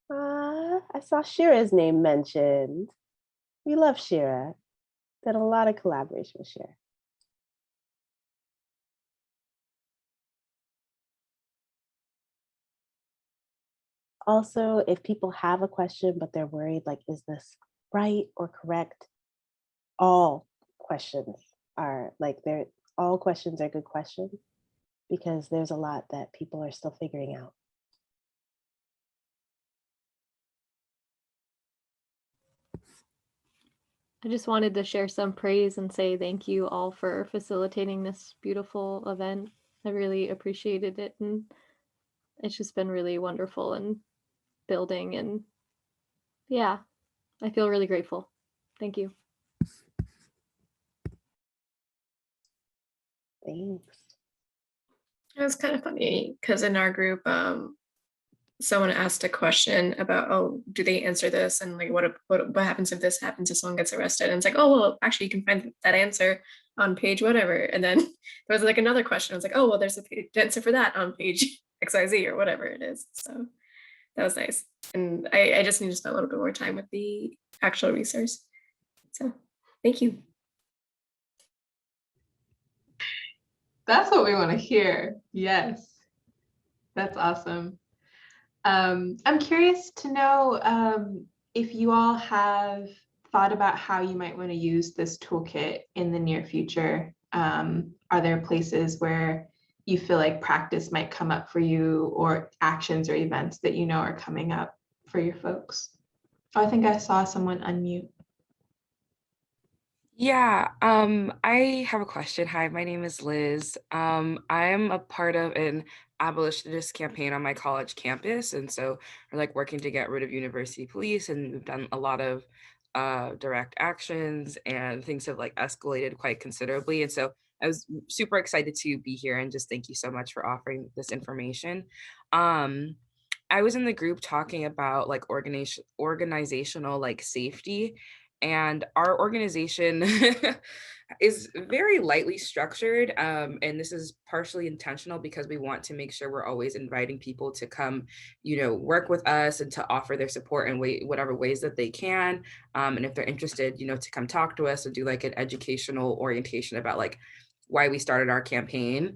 B: I saw Shira's name mentioned. We love Shira. Did a lot of collaboration with Shira. Also, if people have a question, but they're worried, like, is this right or correct? All questions are all questions are good questions because there's a lot that people are still figuring out.
F: I just wanted to share some praise and say thank you all for facilitating this beautiful event. I really appreciated it, and it's just been really wonderful and building, and yeah, I feel really grateful. Thank you.
B: Thanks.
G: It was kind of funny because in our group, someone asked a question about, oh, do they answer this? And like, what happens if this happens if someone gets arrested? And it's like, oh, well, actually you can find that answer on page whatever. And then there was like another question. I was like, oh, well, there's a answer for that on page XYZ or whatever it is. So that was nice. And I just need to spend a little bit more time with the actual resource. So thank you.
D: That's what we want to hear. Yes, that's awesome. I'm curious to know if you all have thought about how you might want to use this toolkit in the near future. Are there places where you feel like practice might come up for you, or actions or events that you know are coming up for your folks? Oh, I think I saw someone unmute.
H: Yeah, I have a question. Hi, my name is Liz. I'm a part of an abolitionist campaign on my college campus, and so we're like working to get rid of university police, and we've done a lot of direct actions, and things have like escalated quite considerably. And so I was super excited to be here, and just thank you so much for offering this information. Um, I was in the group talking about like organizational like safety, and our organization is very lightly structured, and this is partially intentional because we want to make sure we're always inviting people to come, work with us and to offer their support in whatever ways that they can, and if they're interested, to come talk to us and do like an educational orientation about like why we started our campaign.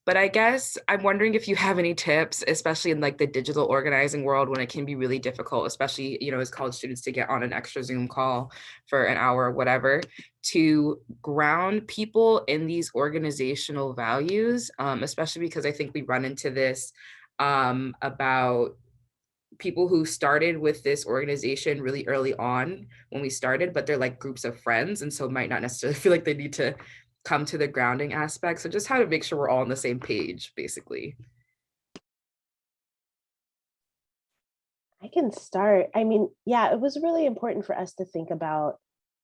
H: But I guess I'm wondering if you have any tips, especially in like the digital organizing world when it can be really difficult, especially, as college students, to get on an extra Zoom call for an hour or whatever, to ground people in these organizational values, especially because I think we run into this about people who started with this organization really early on when we started, but they're like groups of friends. And so might not necessarily feel like they need to come to the grounding aspect. So just how to make sure we're all on the same page, basically.
B: I can start. I mean, yeah, it was really important for us to think about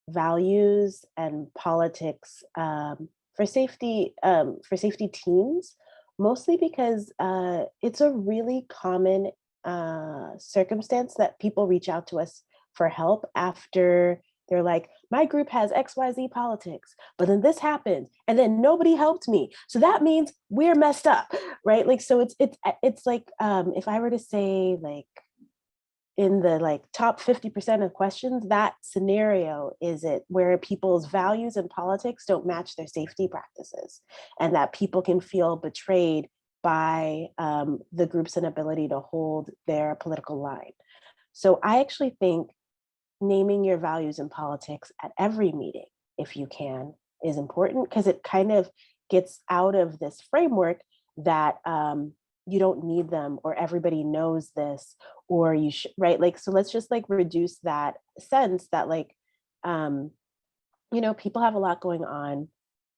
B: values and politics for safety teams, mostly because it's a really common circumstance that people reach out to us for help after they're like, my group has XYZ politics, but then this happened and then nobody helped me. So that means we're messed up, right? Like, so it's like, if I were to say like, in the like top 50% of questions, that scenario is it where people's values and politics don't match their safety practices, and that people can feel betrayed by the group's inability to hold their political line. So I actually think naming your values and politics at every meeting, if you can, is important, because it kind of gets out of this framework that you don't need them, or everybody knows this, or you should, right? Like, so let's just like reduce that sense that like, people have a lot going on.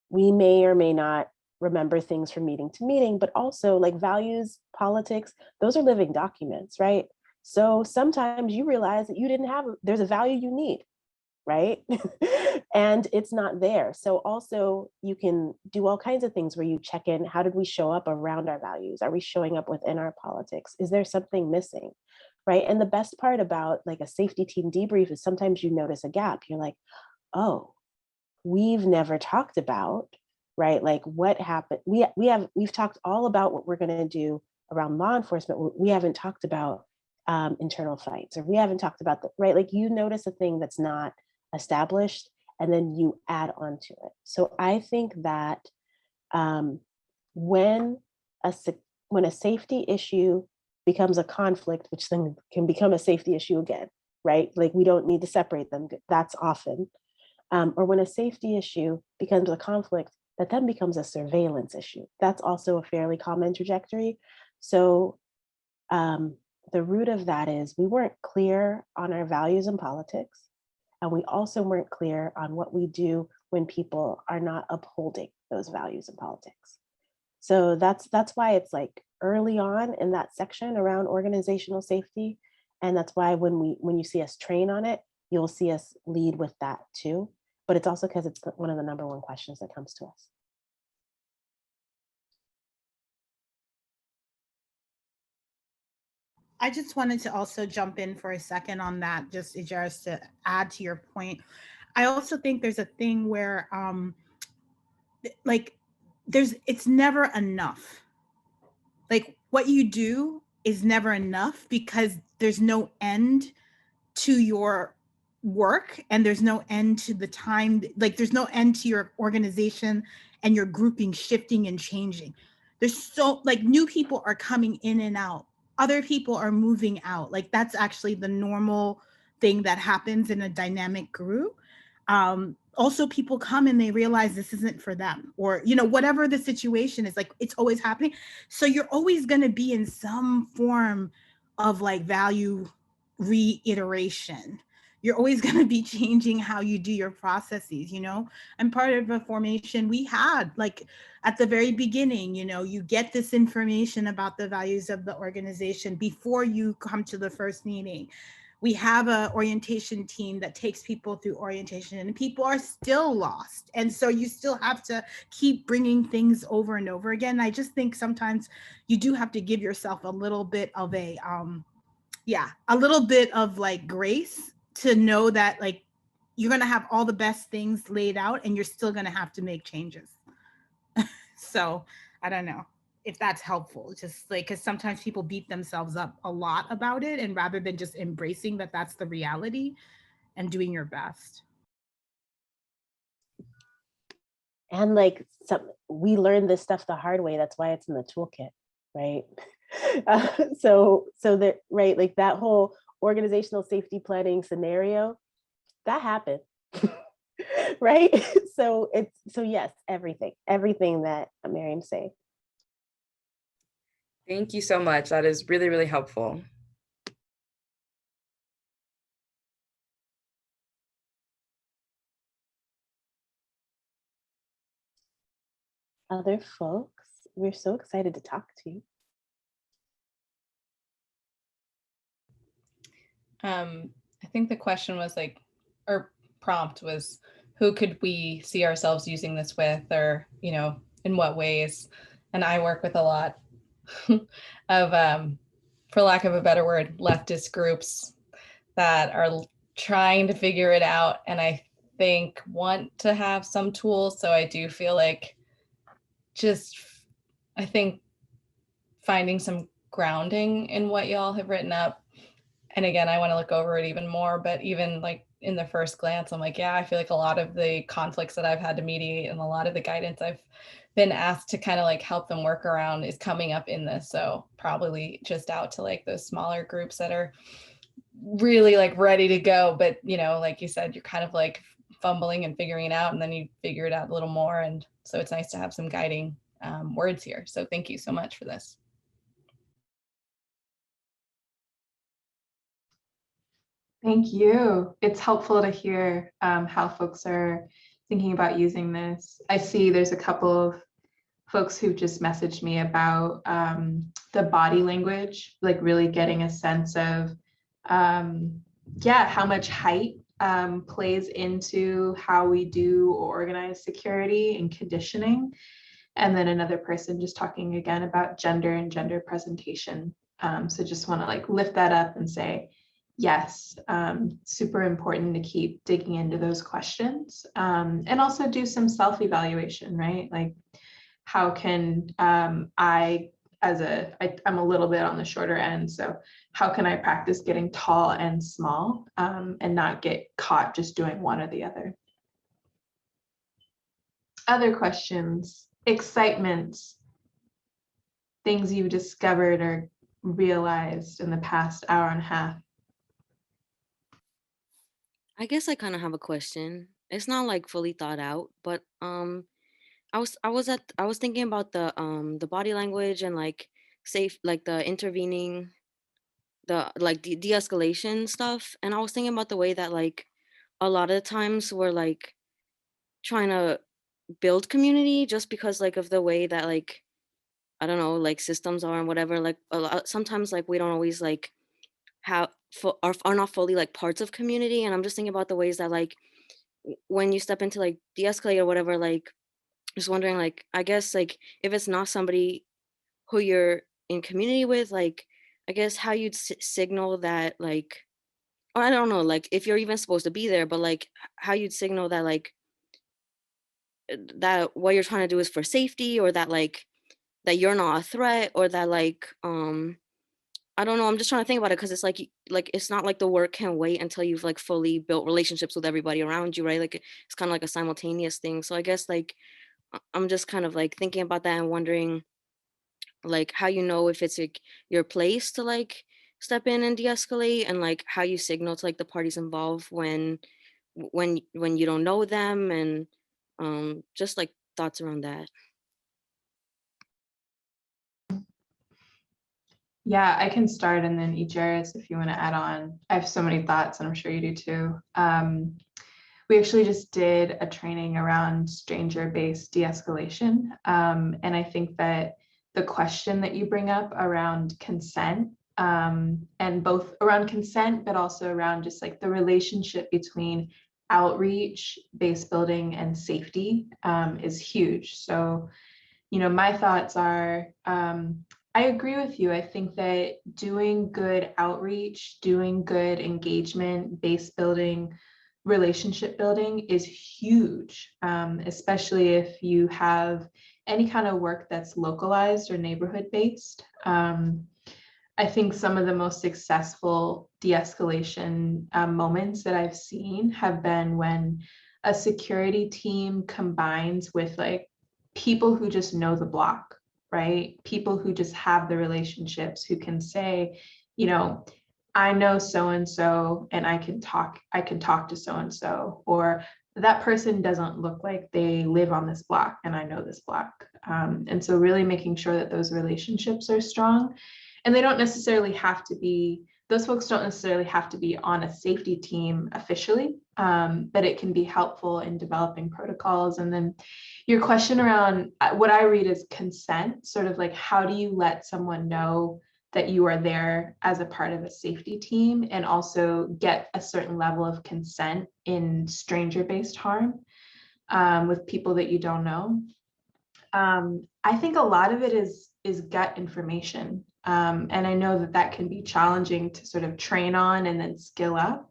B: We may or may not remember things from meeting to meeting, but also like values, politics, those are living documents, right? So sometimes you realize that there's a value you need, right? And it's not there. So also you can do all kinds of things where you check in, how did we show up around our values? Are we showing up within our politics? Is there something missing, right? And the best part about like a safety team debrief is sometimes you notice a gap. You're like, oh, we've never talked about, right? Like what happened? We've talked all about what we're gonna do around law enforcement. We haven't talked about internal fights, or we haven't talked about right? Like you notice a thing that's not established and then you add on to it. So I think that when a safety issue becomes a conflict, which then can become a safety issue again, right? Like we don't need to separate them. That's often. Or when a safety issue becomes a conflict that then becomes a surveillance issue. That's also a fairly common trajectory. So the root of that is we weren't clear on our values and politics. And we also weren't clear on what we do when people are not upholding those values and politics. So that's why it's like early on in that section around organizational safety. And that's why when you see us train on it, you'll see us lead with that too. But it's also because it's one of the number one questions that comes to us.
A: I just wanted to also jump in for a second on that, just to add to your point. I also think there's a thing where like it's never enough. Like what you do is never enough because there's no end to your work and there's no end to the time, like there's no end to your organization and your grouping shifting and changing. There's so like new people are coming in and out, other people are moving out. Like that's actually the normal thing that happens in a dynamic group. Also people come and they realize this isn't for them, or you know, whatever the situation is, like it's always happening. So you're always going to be in some form of like value reiteration. You're always going to be changing how you do your processes, you know. I'm part of a formation we had like at the very beginning, you know, you get this information about the values of the organization before you come to the first meeting. We have a orientation team that takes people through orientation and people are still lost. And so you still have to keep bringing things over and over again. I just think sometimes you do have to give yourself a little bit of a little bit of like grace to know that like you're going to have all the best things laid out and you're still going to have to make changes. So I don't know if that's helpful, just like, because sometimes people beat themselves up a lot about it, and rather than just embracing that that's the reality and doing your best.
B: And like we learned this stuff the hard way. That's why it's in the toolkit, right? So that, right, like that whole organizational safety planning scenario, that happened, right? So yes, everything that Miriam's saying.
H: Thank you so much. That is really, really helpful.
B: Other folks, we're so excited to talk to you.
I: I think the question was like, or prompt was, who could we see ourselves using this with, or, you know, in what ways? And I work with a lot of, for lack of a better word, leftist groups that are trying to figure it out. And I think want to have some tools. So I do feel like I think finding some grounding in what y'all have written up. And again, I want to look over it even more, but even like in the first glance, I'm like, yeah, I feel like a lot of the conflicts that I've had to mediate and a lot of the guidance I've been asked to kind of like help them work around is coming up in this. So probably just out to like those smaller groups that are really like ready to go. But, you know, like you said, you're kind of like fumbling and figuring it out, and then you figure it out a little more. And so it's nice to have some guiding words here. So thank you so much for this.
D: Thank you. It's helpful to hear how folks are thinking about using this. I see there's a couple of folks who just messaged me about the body language, like really getting a sense of, how much height plays into how we do or organize security and conditioning. And then another person just talking again about gender and gender presentation. So just want to like lift that up and say, yes, super important to keep digging into those questions, and also do some self-evaluation, right? Like, how can I'm a little bit on the shorter end, so how can I practice getting tall and small, and not get caught just doing one or the other? Other questions, excitements, things you've discovered or realized in the past hour and a half.
J: I guess I kind of have a question. It's not like fully thought out, but I was thinking about the body language and like safe, like the intervening, the like de-escalation stuff, and I was thinking about the way that like a lot of the times we're like trying to build community just because like of the way that like I don't know, like systems are and whatever, like sometimes like we don't always like have are not fully like parts of community. And I'm just thinking about the ways that like when you step into like de-escalate or whatever, like just wondering, like I guess like if it's not somebody who you're in community with, like I guess how you'd signal that, like, or I don't know, like if you're even supposed to be there, but like how you'd signal that, like, that what you're trying to do is for safety, or that like that you're not a threat, or that like I don't know, I'm just trying to think about it, because it's like it's not like the work can wait until you've like fully built relationships with everybody around you, right? Like it's kind of like a simultaneous thing. So I guess like I'm just kind of like thinking about that and wondering like how you know if it's like your place to like step in and de-escalate, and like how you signal to like the parties involved when you don't know them, and just like thoughts around that.
D: Yeah, I can start, and then Ijeris, if you want to add on. I have so many thoughts, and I'm sure you do too. We actually just did a training around stranger-based de-escalation. And I think that the question that you bring up around consent, and both around consent, but also around just like the relationship between outreach, base building, and safety is huge. So, my thoughts are, I agree with you. I think that doing good outreach, doing good engagement, base building, relationship building is huge, especially if you have any kind of work that's localized or neighborhood based. I think some of the most successful de-escalation moments that I've seen have been when a security team combines with like people who just know the block, right? People who just have the relationships, who can say, I know so-and-so and I can talk to so-and-so, or that person doesn't look like they live on this block and I know this block. And so really making sure that those relationships are strong, and those folks don't necessarily have to be on a safety team officially, but it can be helpful in developing protocols. And then your question around what I read as consent, sort of like how do you let someone know that you are there as a part of a safety team, and also get a certain level of consent in stranger-based harm with people that you don't know. I think a lot of it is gut information. And I know that can be challenging to sort of train on and then skill up.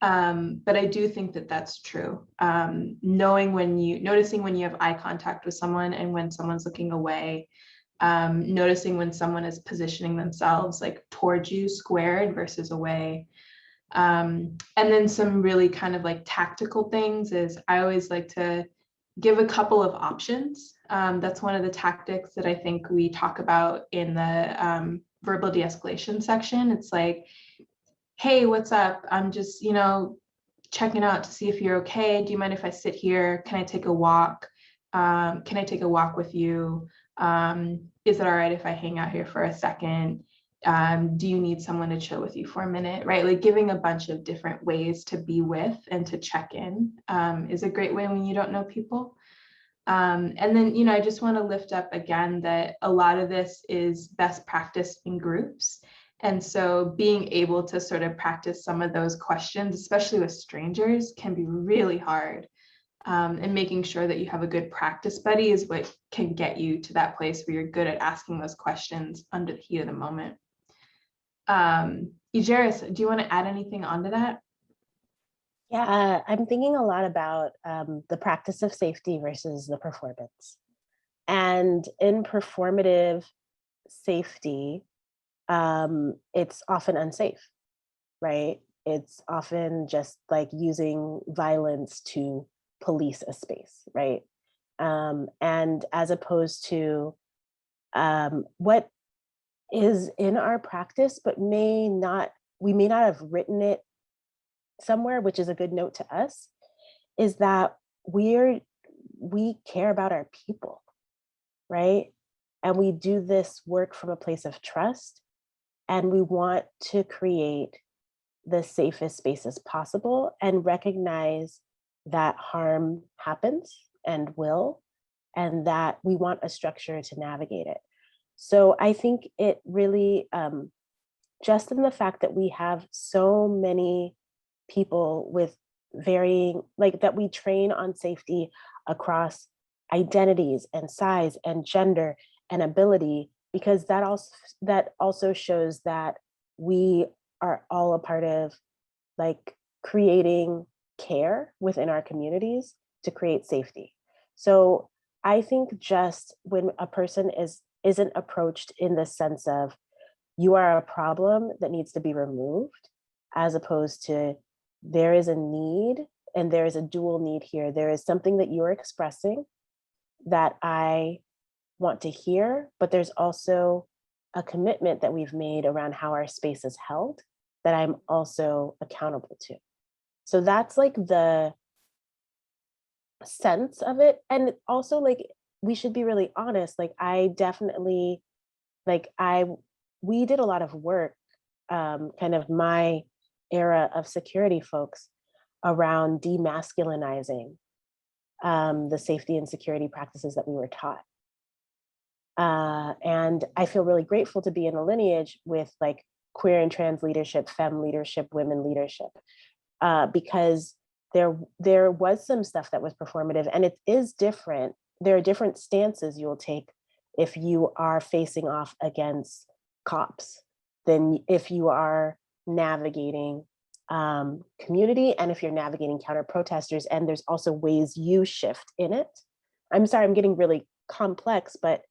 D: But I do think that that's true. Noticing when you have eye contact with someone and when someone's looking away, noticing when someone is positioning themselves like towards you, squared versus away. And then some really kind of like tactical things is I always like to give a couple of options. That's one of the tactics that I think we talk about in the verbal de-escalation section. It's like, hey, what's up? I'm just, checking out to see if you're okay. Do you mind if I sit here? Can I take a walk? Can I take a walk with you? Is it all right if I hang out here for a second? Do you need someone to chill with you for a minute, right? Like giving a bunch of different ways to be with and to check in is a great way when you don't know people. And then, I just want to lift up again that a lot of this is best practice in groups. And so being able to sort of practice some of those questions, especially with strangers, can be really hard. And making sure that you have a good practice buddy is what can get you to that place where you're good at asking those questions under the heat of the moment. Ijeris, do you want to add anything onto that?
B: Yeah, I'm thinking a lot about the practice of safety versus the performance. And in performative safety, it's often unsafe, right? It's often just like using violence to police a space, right? And as opposed to what is in our practice, but we may not have written it somewhere, which is a good note to us, is that we care about our people, right? And we do this work from a place of trust, and we want to create the safest spaces possible and recognize that harm happens and will, and that we want a structure to navigate it. So I think it really, just in the fact that we have so many people with varying, like that we train on safety across identities and size and gender and ability, because that also shows that we are all a part of like creating care within our communities to create safety. So I think just when a person isn't approached in the sense of you are a problem that needs to be removed, as opposed to there is a need and there is a dual need here. There is something that you're expressing that I want to hear, but there's also a commitment that we've made around how our space is held that I'm also accountable to. So that's like the sense of it. And also like, we should be really honest. Like I definitely, we did a lot of work, kind of my era of security folks around demasculinizing the safety and security practices that we were taught. And I feel really grateful to be in a lineage with like queer and trans leadership, femme leadership, women leadership, because there was some stuff that was performative, and it is different. There are different stances you'll take if you are facing off against cops than if you are navigating community and if you're navigating counter protesters. And there's also ways you shift in it. I'm sorry, I'm getting really complex, but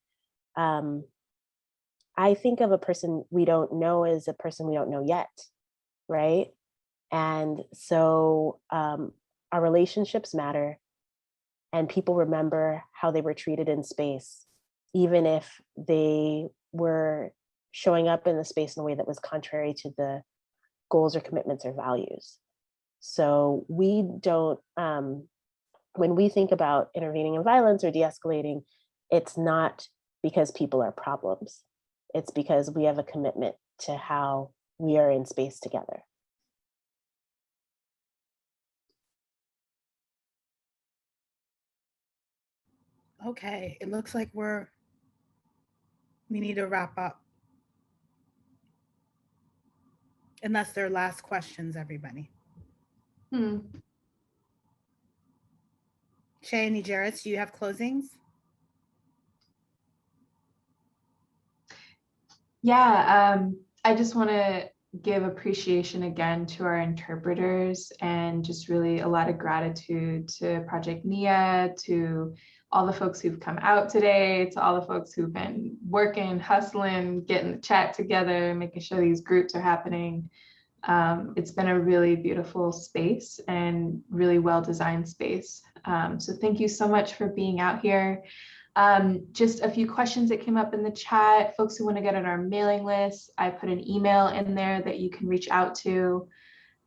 B: I think of a person we don't know as a person we don't know yet, right? And so our relationships matter, and people remember how they were treated in space, even if they were showing up in the space in a way that was contrary to the goals or commitments or values. So we don't, when we think about intervening in violence or de-escalating, it's not because people are problems. It's because we have a commitment to how we are in space together.
A: Okay, it looks like we need to wrap up. Unless there are last questions, everybody. Shay and Nijeris, do you have closings?
C: Yeah, I just want to give appreciation again to our interpreters, and just really a lot of gratitude to Project Nia, to all the folks who've come out today, to all the folks who've been working, hustling, getting the chat together, making sure these groups are happening. It's been a really beautiful space and really well-designed space. So thank you so much for being out here. Just a few questions that came up in the chat. Folks who want to get on our mailing list, I put an email in there that you can reach out to.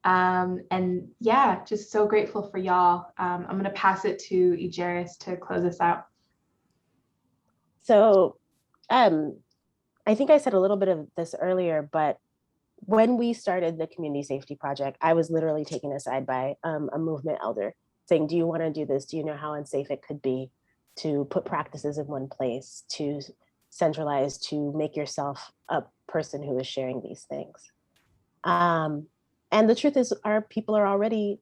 C: And yeah, just so grateful for y'all. I'm going to pass it to Ijeris to close us out.
B: So I think I said a little bit of this earlier, but when we started the Community Safety Project, I was literally taken aside by a movement elder saying, do you want to do this? Do you know how unsafe it could be to put practices in one place, to centralize, to make yourself a person who is sharing these things? And the truth is, our people are already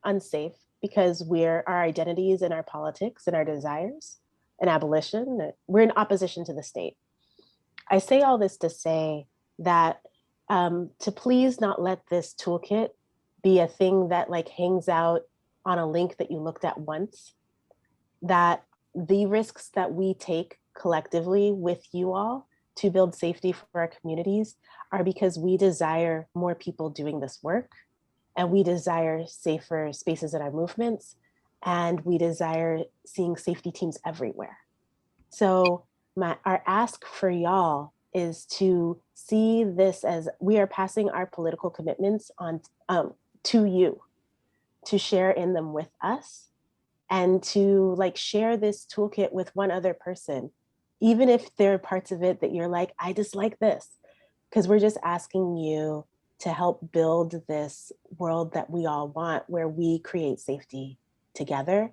B: unsafe because our identities and our politics and our desires and abolition, we're in opposition to the state. I say all this to say that to please not let this toolkit be a thing that like hangs out on a link that you looked at once, that the risks that we take collectively with you all to build safety for our communities are because we desire more people doing this work, and we desire safer spaces in our movements, and we desire seeing safety teams everywhere. So our ask for y'all is to see this as we are passing our political commitments on to you, to share in them with us, and to like share this toolkit with one other person, even if there are parts of it that you're like, I dislike this, because we're just asking you to help build this world that we all want, where we create safety together,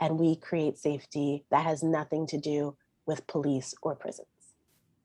B: and we create safety that has nothing to do with police or prison.